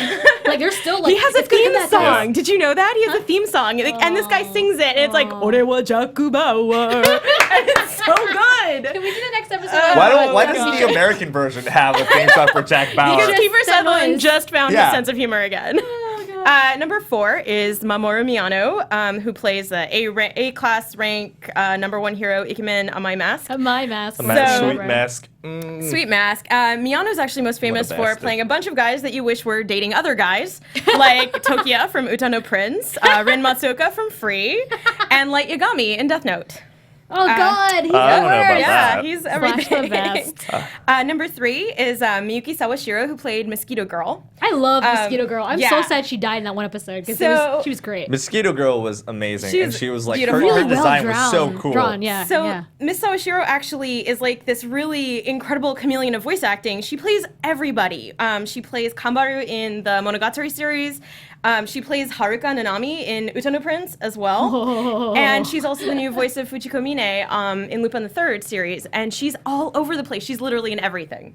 like they're still like. He has a it's gonna theme come back song. up. Did you know that? He has a theme song. And this guy sings it, and it's like, Ore wa Jaku Bauer. And it's so good. Can we do the next episode? Why Oh, does the American version have a theme song for Jack Bauer? Because Kiefer that Sutherland noise. just found Yeah. his sense of humor again. Number 4 is Mamoru Miyano, who plays the A-class rank number 1 hero, Ikemen on My Mask. My mask. So- Sweet mask. Sweet Mask. Miyano's actually most famous for bastard. playing a bunch of guys that you wish were dating other guys, like Tokiya from Utano Prince, Rin Matsuoka from Free, and Light Yagami in Death Note. Oh God, he's I the don't know about worst. Yeah, that. he's Slash everything. the best. Number 3 is Miyuki Sawashiro, who played Mosquito Girl. I love Mosquito Girl. I'm yeah. so sad she died in that one episode because So- she was great. Mosquito Girl was amazing, She and was she was like, beautiful. her Really design was so cool. Drawn, yeah. So yeah. Miss Sawashiro actually is like this really incredible chameleon of voice acting. She plays everybody. She plays Kambaru in the Monogatari series. She plays Haruka Nanami in Utano Prince as well. And she's also the new voice of Fujiko Mine in Lupin the Third series. And she's all over the place. She's literally in everything.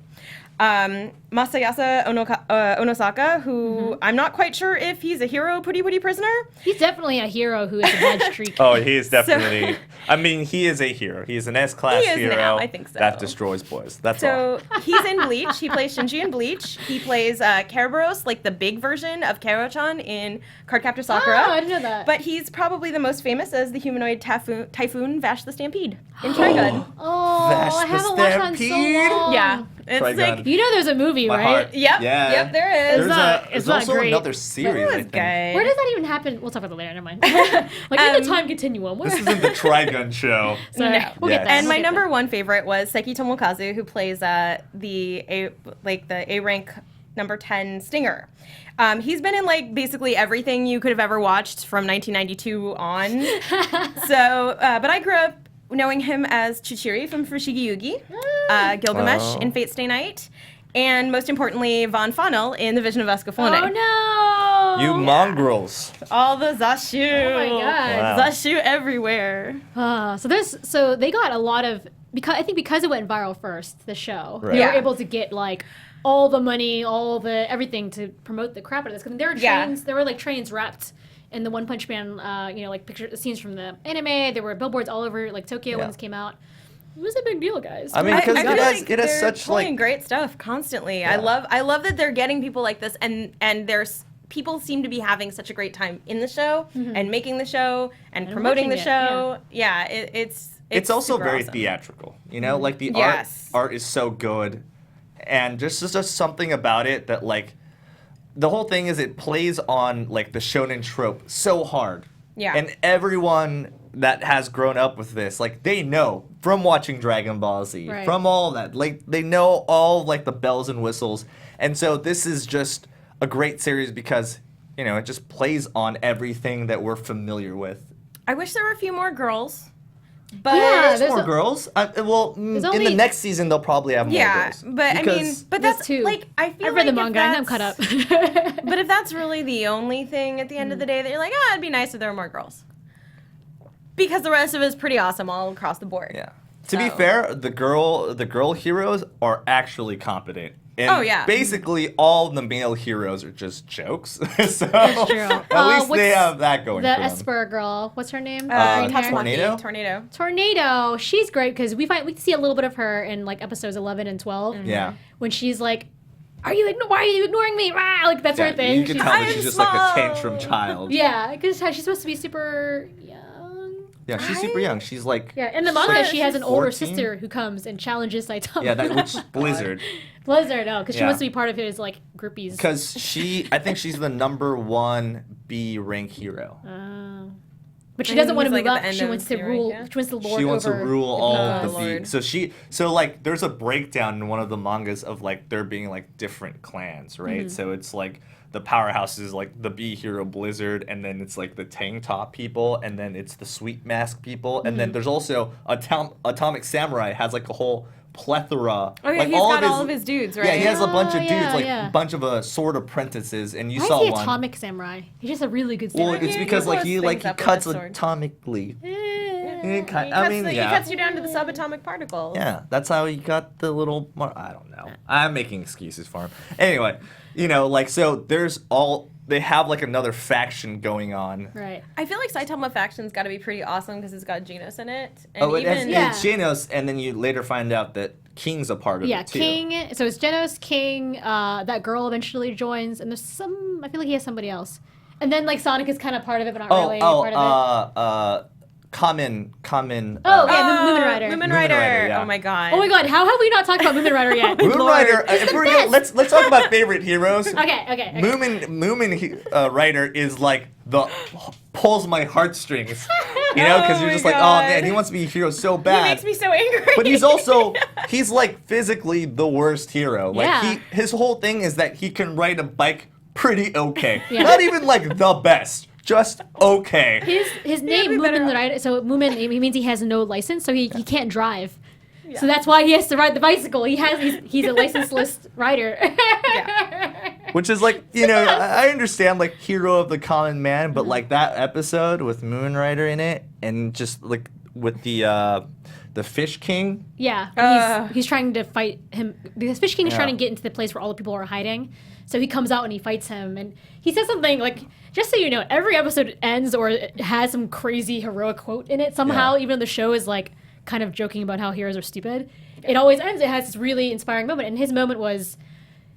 Masayasa Onosaka, who I'm not quite sure if he's a hero Putty Putty prisoner. He's definitely a hero who is a bad streak. Oh, he is definitely. I mean, he is a hero. He's an S-class He is hero now, I think so. that destroys boys. That's all. So he's in Bleach. He plays Shinji in Bleach. He plays Kerberos, like the big version of Kero-chan in Cardcaptor Sakura. Oh, I didn't know that. But he's probably the most famous as the humanoid Typhoon Vash the Stampede in Trigun. Oh, Vash I the haven't watched that in so Stampede? long. Yeah. It's Trigun. like, You know there's a movie, My right? heart. yep, Yeah. yep, there is. There's not- There's it's not also great. another series. It I was think. good. Where does that even happen? We'll talk about that later. Never mind. Like in the time continuum. Where? This isn't the Trigun show. Sorry. No. We'll get Yes. there. And We'll my get number there. 1 favorite was Seki Tomokazu, who plays the A rank number 10 Stinger. He's been in like basically everything you could have ever watched from 1992 on. So, but I grew up knowing him as Chichiri from Fushigi Yugi, Gilgamesh Oh. in Fate Stay Night, and most importantly, Von Fonnel in The Vision of Escaflowne. Oh no! You mongrels. All the Zashu. Oh my God. Wow. Zashu everywhere. So they got a lot of because it went viral first, the show. Right. They Yeah. were able to get like all the money, all the everything to promote the crap out of this. Because there were Yeah. trains, there were like trains wrapped in the One Punch Man, like scenes from the anime. There were billboards all over like Tokyo when Yeah. this came out. It was a big deal, guys. I mean, because I it feel has like it has they're such pulling like great stuff constantly. Yeah. I love that they're getting people like this, and there's people seem to be having such a great time in the show and making the show and promoting the watching it, show. Yeah, it's also super very awesome. theatrical. You know, like the Yes. art is so good, and just something about it that like the whole thing is it plays on like the shonen trope so hard. Yeah. And everyone that has grown up with this, like they know from watching Dragon Ball Z, Right. from all that, like they know all like the bells and whistles, and so this is just a great series because you know it just plays on everything that we're familiar with. I wish there were a few more girls. But Yeah, There's more a- girls. In the only- next season they'll probably have more girls. but Because- but There's that's two. like I feel I've read like the if manga and I'm caught up. But if that's really the only thing at the end of the day that you're like, it'd be nice if there were more girls. Because the rest of it is pretty awesome all across the board. Yeah. To be So- fair, the girl heroes are actually competent. And Oh, yeah. basically all the male heroes are just jokes. So That's true. at least they What's have that going The for them. Esper girl, what's her name? Green hair? Tornado? Tornado. Tornado. She's great because we see a little bit of her in like episodes 11 and 12. Yeah. When she's like, why are you ignoring me? Rah! Like that's her Yeah, thing. you can She's- tell that I'm she's just small. like a tantrum child. Yeah, because she's supposed to be super young. Yeah, she's super young. She's like Yeah, in the manga, she has an older 14? sister who comes and challenges Saitama. Yeah, that which Blizzard. Blizzard, because she Yeah. wants to be part of his like groupies. Because I think she's the #1 B rank hero. But she And doesn't want to he's, move like, at up. the She end wants of to the rule. rank, yeah? She wants to lord She wants to over rule the all people. of the B. Lord. So like there's a breakdown in one of the mangas of like there being like different clans, right? Mm-hmm. So it's like the powerhouse is like the B hero Blizzard, and then it's like the tank top people, and then it's the sweet mask people, and Mm-hmm. then there's also Atomic Samurai has like a whole plethora. Oh yeah, like he's got all of his dudes, right? Yeah, he has a bunch of Oh, dudes, yeah, like yeah. a bunch of sword apprentices, and you Why saw is he one. Atomic Samurai? He's just a really good Well, samurai. it's He because like blows he things up with cuts that sword. atomically. He cuts you down to the subatomic particles. Yeah, that's how he got the little. I don't know. I'm making excuses for him. Anyway, like so. They have like another faction going on. Right. I feel like Saitama faction's got to be pretty awesome because it's got Genos in it. And Oh, even Yeah. it's Genos, and then you later find out that King's a part of Yeah, it too. King. So it's Genos, King. That girl eventually joins, and there's I feel like he has somebody else. And then like Sonic is kind of part of it, but not really part of it. Common. Oh, yeah, Moomin Rider. Moomin Moomin Rider. Rider, yeah. Oh my god. Oh my god, how have we not talked about Moomin Rider yet? Good Moomin lord. Rider. He's If the we're best. let's talk about favorite heroes. Okay. Moomin Rider is like pulls my heartstrings, because you're my just like, oh God. man, he wants to be a hero so He bad. makes me so angry. But he's like physically the worst hero. Like Yeah. his whole thing is that he can ride a bike pretty okay. Yeah. Not even like the best, just okay. His name be better Moomin Rider. So Moomin, he means he has no license, so he can't drive. So that's why he has to ride the bicycle. He's a licenseless rider. Which is like, I understand like hero of the common man, but like that episode with Moon Rider in it, and just like with the Fish King. Yeah, he's trying to fight him because Fish King is Yeah. trying to get into the place where all the people are hiding. So he comes out and he fights him, and he says something like, just so you know, every episode ends or it has some crazy heroic quote in it somehow, Yeah. even though the show is like kind of joking about how heroes are stupid. It always ends. It has this really inspiring moment, and his moment was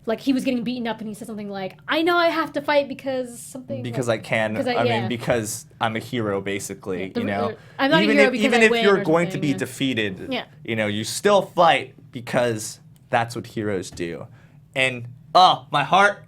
like he was getting beaten up, and he said something like, "I know I have to fight because something." Because like, I can. because I yeah. mean, because I'm a hero, basically. I'm not a hero because even I if win you're or going to something, be yeah. defeated, Yeah. you still fight because that's what heroes do. And my heart.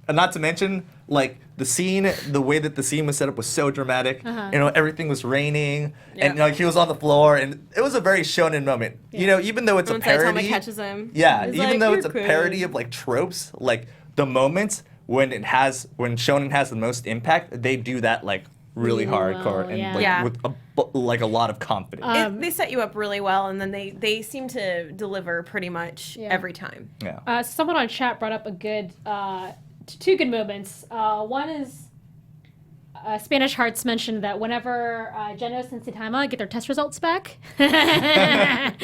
And not to mention, like the way that the scene was set up was so dramatic. Everything was raining, and Yeah. like he was on the floor, and it was a very shonen moment. Even though it's When a parody. Saitama catches him. Yeah, he's even like, though "You it's a could." parody of like tropes, like the moments when shonen has the most impact, they do that like really Really hardcore well, and yeah. like Yeah. with a lot of confidence. They set you up really well, and then they seem to deliver pretty much every time. Yeah. Someone on chat brought up a good, two good moments. One is Spanish Hearts mentioned that whenever Genos and Saitama get their test results back, that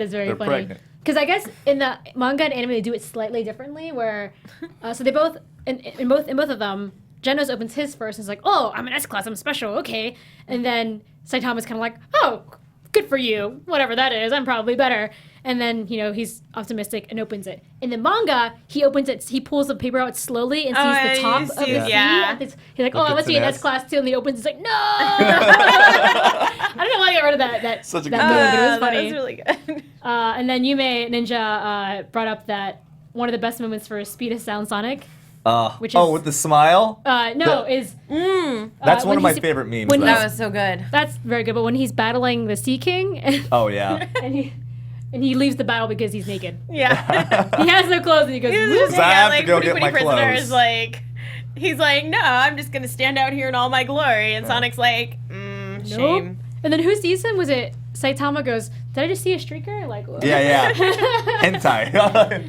is very They're funny. pregnant. Because I guess in the manga and anime they do it slightly differently, where so they both in both of them, Genos opens his first and is like, "Oh, I'm an S class, I'm special, okay," and then Saitama's kind of like, "Oh, good for you, whatever that is, I'm probably better." And then, he's optimistic and opens it. In the manga, he opens it, he pulls the paper out slowly and sees yeah, the top you of see the it, C. yeah. And he's like, Look "Oh, I at must be an finesse. S class too." And he opens, he's like, "No!" I don't know why I got rid of that Such a that good move, but it was That funny. was really good. And then Yume Ninja brought up that one of the best moments for Speed of Sound Sonic, which is with the smile. is That's one when of my he's- favorite memes. when though. That was so good. that's very good. But when he's battling the Sea King, Oh yeah. and he leaves the battle because he's naked. Yeah. He has no clothes, and he goes, He was "Whoop." just I have to like go pretty get my prisoners. clothes. Like, he's like, no, I'm just gonna stand out here in all my glory. And Sonic's like, Nope. shame. And then who sees him? Was it Saitama goes, "Did I just see a streaker?" Like, what? Yeah. Hentai.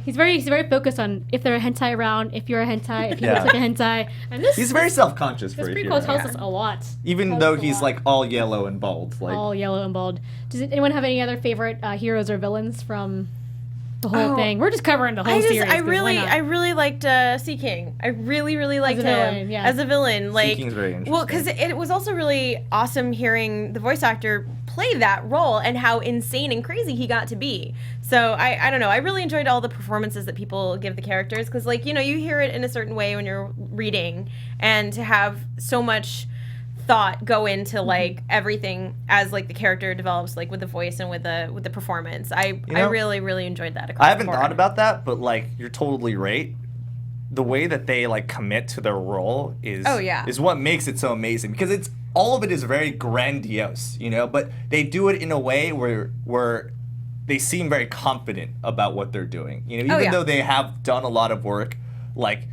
He's very focused on if there are hentai around, if you're a hentai, if he looks like a hentai, and He's very self-conscious for this a prequel hero. tells us a lot. Even though he's like all yellow and bald. Like All yellow and bald. Does anyone have any other favorite heroes or villains from the whole thing? We're just covering the whole series. I really liked Sea King. I really liked him villain, yeah. as a villain. Like, Sea King's very interesting. well, because it was also really awesome hearing the voice actor play that role and how insane and crazy he got to be. So I don't know. I really enjoyed all the performances that people give the characters because, like, you know, you hear it in a certain way when you're reading, and to have so much thought go into like everything as like the character develops, like with the voice and with the performance. I really enjoyed that. I haven't thought about that, but like you're totally right. The way that they like commit to their role is what makes it so amazing, because it's all of it is very grandiose, you know, but they do it in a way where they seem very confident about what they're doing. You know, even though they have done a lot of work, like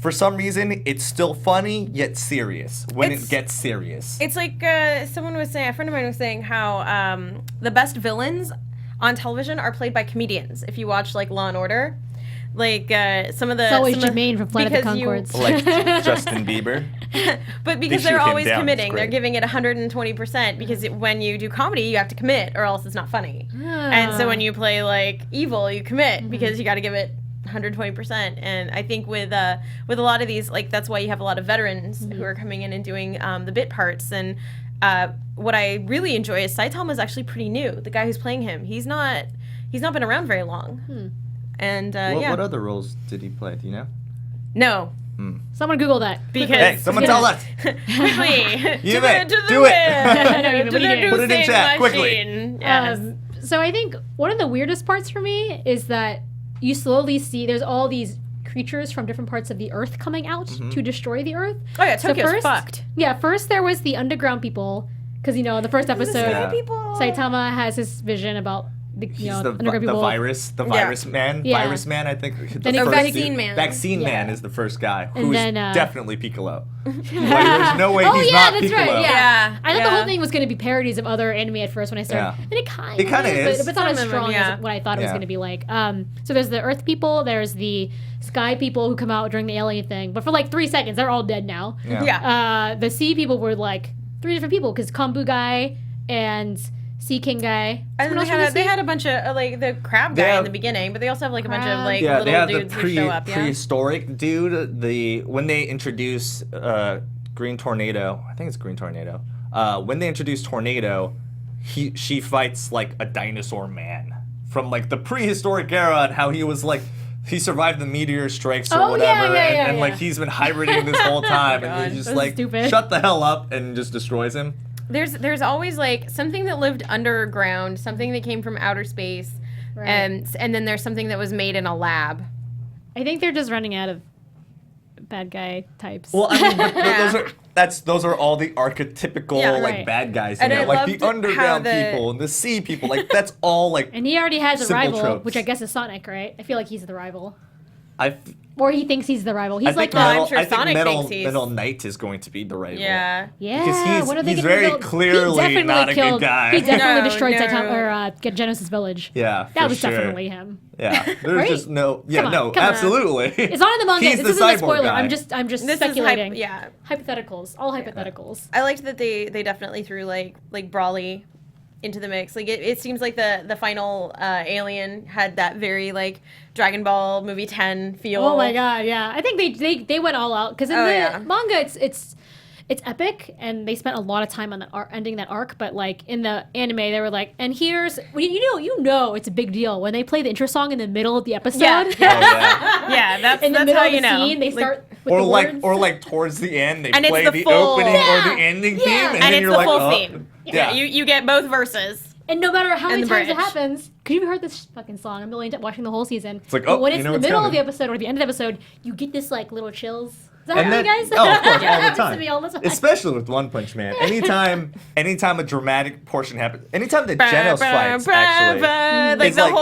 for some reason, it's still funny yet serious when it gets serious. It's like a friend of mine was saying how the best villains on television are played by comedians. If you watch like Law and Order, like some of the... It's always Jermaine from Planet of the Conchords. Like Justin Bieber. But because they're always committing, they're giving it 120%, because when you do comedy, you have to commit or else it's not funny. And so when you play like evil, you commit because you got to give it 120%. And I think with a lot of these, like, that's why you have a lot of veterans who are coming in and doing the bit parts. And what I really enjoy is Saitama's actually pretty new. The guy who's playing him, he's not been around very long. And what other roles did he play? Do you know? No. Someone Google that. Because hey, someone tell us. Quickly. Do it. I know, what are you doing? Put it in chat quickly. Yes. So I think one of the weirdest parts for me is that you slowly see there's all these creatures from different parts of the Earth coming out to destroy the Earth. Oh yeah, Tokyo's fucked. Yeah, first there was the underground people, because, you know, in the first episode, Saitama has his vision about the, you know, underground people. The virus man. Yeah. Virus man, I think. Vaccine man. Vaccine man is the first guy, who is then, definitely Piccolo. Like, there's no way he's not that's Piccolo. right. Yeah. I thought the whole thing was going to be parodies of other anime at first when I started. And it kind of is. But it's not as Some of them, strong as what I thought it was going to be like. So there's the Earth people, there's the Sky people who come out during the alien thing. But for like 3 seconds, they're all dead now. The Sea people were like 3 different people, because Kombu guy and Sea King guy. And they had a bunch of like the crab guy in the beginning, but they also have like a bunch of like little dudes who show up. Prehistoric dude. When they introduce Green Tornado, I think it's Green Tornado. When they introduce Tornado, she fights like a dinosaur man from like the prehistoric era, and how he was like, he survived the meteor strikes or whatever, and like he's been hibernating this whole time, and he's just like, stupid. Shut the hell up, and just destroys him. There's always like something that lived underground, something that came from outer space, and then there's something that was made in a lab. I think they're just running out of bad guy types. Well, I mean, those are all the archetypical like bad guys, you know? Like the underground people and the sea people. Like that's all like. And he already has a rival, tropes. which I guess is Sonic, right? I feel like he's the rival. Or he thinks he's the rival. He's like I'm sure Sonic thinks he's... Metal Knight is going to be the rival. Yeah. Because he's very clearly not a good guy. He definitely destroyed Genesis Village. Yeah, that was definitely him. Yeah, there's just no. Yeah, come on. Absolutely. It's not in the manga. He's this isn't a spoiler. guy. I'm just speculating. Hypotheticals. All hypotheticals. I liked that they definitely threw like Brawly into the mix. Like it seems like the final alien had that very like Dragon Ball movie 10 feel. Oh my god, yeah. I think they went all out, because in the manga it's epic, and they spent a lot of time on ending that arc. But like in the anime, they were like, and here's you know it's a big deal when they play the intro song in the middle of the episode. That's how you know. Scene, they start with or the like words. like towards the end they and play the full, opening or the ending theme, and then it's you're the like, full theme. Yeah, you get both verses. And no matter how many the times it bridge. happens, because you've heard this fucking song a million times watching the whole season. It's like, but when it's you know in the middle coming. of the episode or the end of the episode, you get this like little chills. Is that And right, guys? Oh, of course, Yeah, all the it happens time. to me all the time. Especially with One Punch Man. Anytime a dramatic portion happens, anytime the Genos fights, actually, like it's the like,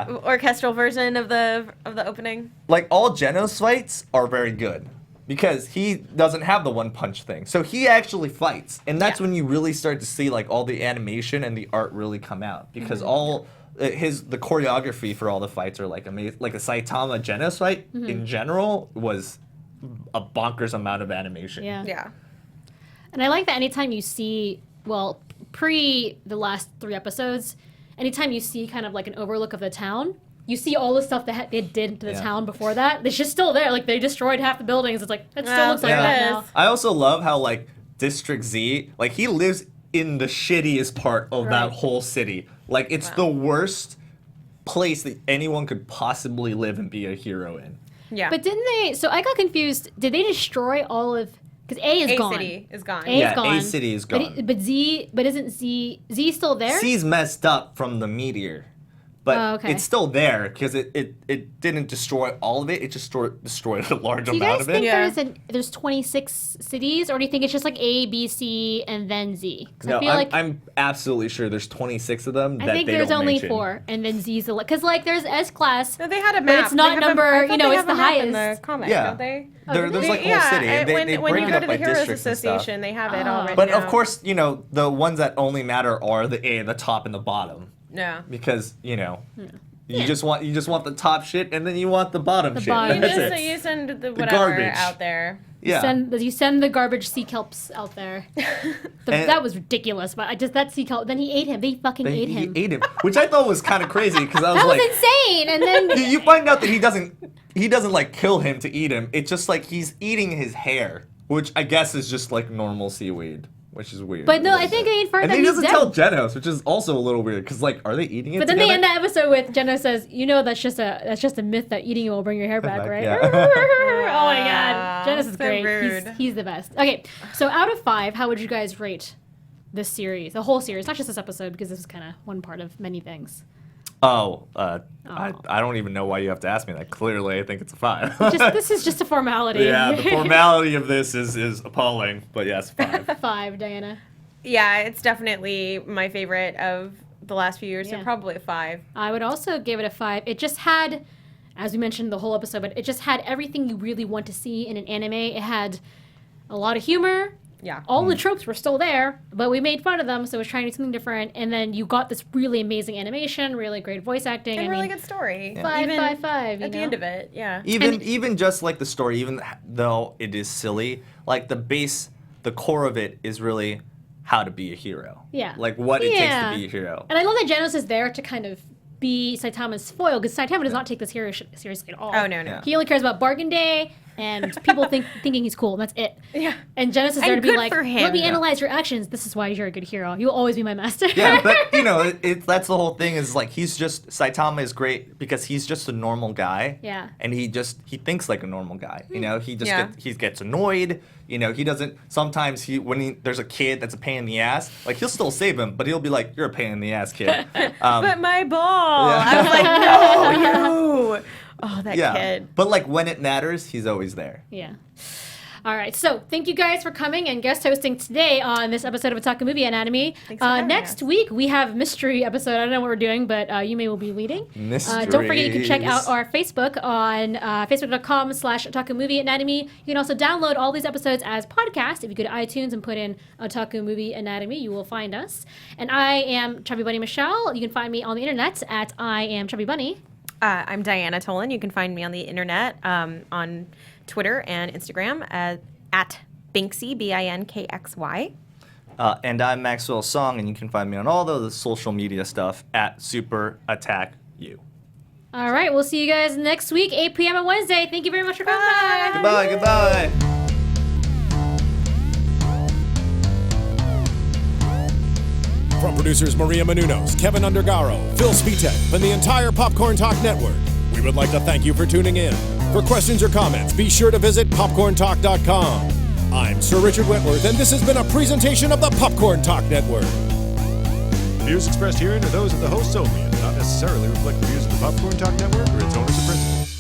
whole orchestral version of the opening. Like all Genos fights are very good. because he doesn't have the one punch thing. So he actually fights. And that's when you really start to see like all the animation and the art really come out. Because all the choreography for all the fights are like amazing. Like the Saitama Genos fight in general was a bonkers amount of animation. Yeah. And I like that anytime you see, well, pre the last 3 episodes, anytime you see kind of like an overlook of the town, you see all the stuff that they did to the town before that. It's just still there. Like, they destroyed half the buildings. It's like, it still looks like that now. I also love how, like, District Z, like, he lives in the shittiest part of that whole city. Like, it's the worst place that anyone could possibly live and be a hero in. Yeah. But didn't they, so I got confused. Did they destroy all of, because A is gone. City is gone. A is gone. A City is gone. But isn't Z still there? C's messed up from the meteor. But it's still there because it didn't destroy all of it. It just destroyed a large amount of it. Do you guys think there's 26 cities, or do you think it's just like A, B, C, and then Z? No, I'm absolutely sure there's 26 of them. I think there's only 4, and then Z's because like there's S-Class. No, they had a map. But it's not number. You know, it's the highest. In the comic, don't they? There's like whole city. They when break you it go up to by the Heroes districts and stuff. Association, they have it already. But of course, you know the ones that only matter are the A, the top, and the bottom. Yeah. Because you know. You just want the top shit, and then you want the bottom shit. You send the whatever garbage out there. Yeah. You send the garbage sea kelps out there. That was ridiculous, but that sea kelp. Then he ate him. They fucking ate him. He ate him, which I thought was kind of crazy because I was that like, was insane. And then you find out that he doesn't like kill him to eat him. It's just like he's eating his hair, which I guess is just like normal seaweed. Which is weird. But no, I think they inferred that he's dead. And he doesn't tell Genos, which is also a little weird, because, like, are they eating it But then together? they end that episode with Genos says, you know that's just a myth that eating it will bring your hair back, right? Yeah. Oh my god. Genos is so great. rude. He's the best. Okay, so out of 5, how would you guys rate this series? The whole series, not just this episode, because this is kind of one part of many things. I don't even know why you have to ask me that. Clearly, I think it's a 5. This is just a formality. Yeah, the formality of this is appalling, but yes, 5. 5, Diana. Yeah, it's definitely my favorite of the last few years, so probably a 5. I would also give it a 5. It just had, as we mentioned the whole episode, but it just had everything you really want to see in an anime. It had a lot of humor. Yeah. All the tropes were still there, but we made fun of them, so it was trying to do something different. And then you got this really amazing animation, really great voice acting. And really good story. 5, 5. At the end of it, yeah. Even just like the story, even though it is silly, like the core of it is really how to be a hero. Yeah. Like what it takes to be a hero. And I love that Genos is there to kind of be Saitama's foil, because Saitama does not take this hero seriously at all. Oh, no. Yeah. He only cares about bargain day and people thinking he's cool, and that's it. Yeah. And Genos is there to be good like, for him. let me analyze your actions. This is why you're a good hero. You'll always be my master. Yeah, but you know, that's the whole thing is like Saitama is great because he's just a normal guy. Yeah. And he thinks like a normal guy. You know, he gets annoyed. You know, he doesn't. Sometimes when there's a kid that's a pain in the ass, like he'll still save him, but he'll be like, "You're a pain in the ass, kid." But my ball. Yeah. I was like, no, you. Oh, that kid. But like when it matters, he's always there. Yeah. All right. So thank you guys for coming and guest hosting today on this episode of Otaku Movie Anatomy. Next week we have mystery episode. I don't know what we're doing, but Yume will be leading. Mysteries. Don't forget you can check out our Facebook on facebook.com/Otaku Movie Anatomy. You can also download all these episodes as podcasts. If you go to iTunes and put in Otaku Movie Anatomy, you will find us. And I am ChubbyBunny Michelle. You can find me on the internet at I am ChubbyBunny. I'm Diana Tolin. You can find me on the internet on Twitter and Instagram at Binksy, BINKXY. And I'm Maxwell Song, and you can find me on all the social media stuff at Super Attack You. All right, we'll see you guys next week, 8 p.m. on Wednesday. Thank you very much for coming by. Goodbye. From producers Maria Menounos, Kevin Undergaro, Phil Spitek, and the entire Popcorn Talk Network, we would like to thank you for tuning in. For questions or comments, be sure to visit popcorntalk.com. I'm Sir Richard Whitworth, and this has been a presentation of the Popcorn Talk Network. The views expressed herein are those of the hosts only and do not necessarily reflect the views of the Popcorn Talk Network or its owners or principals.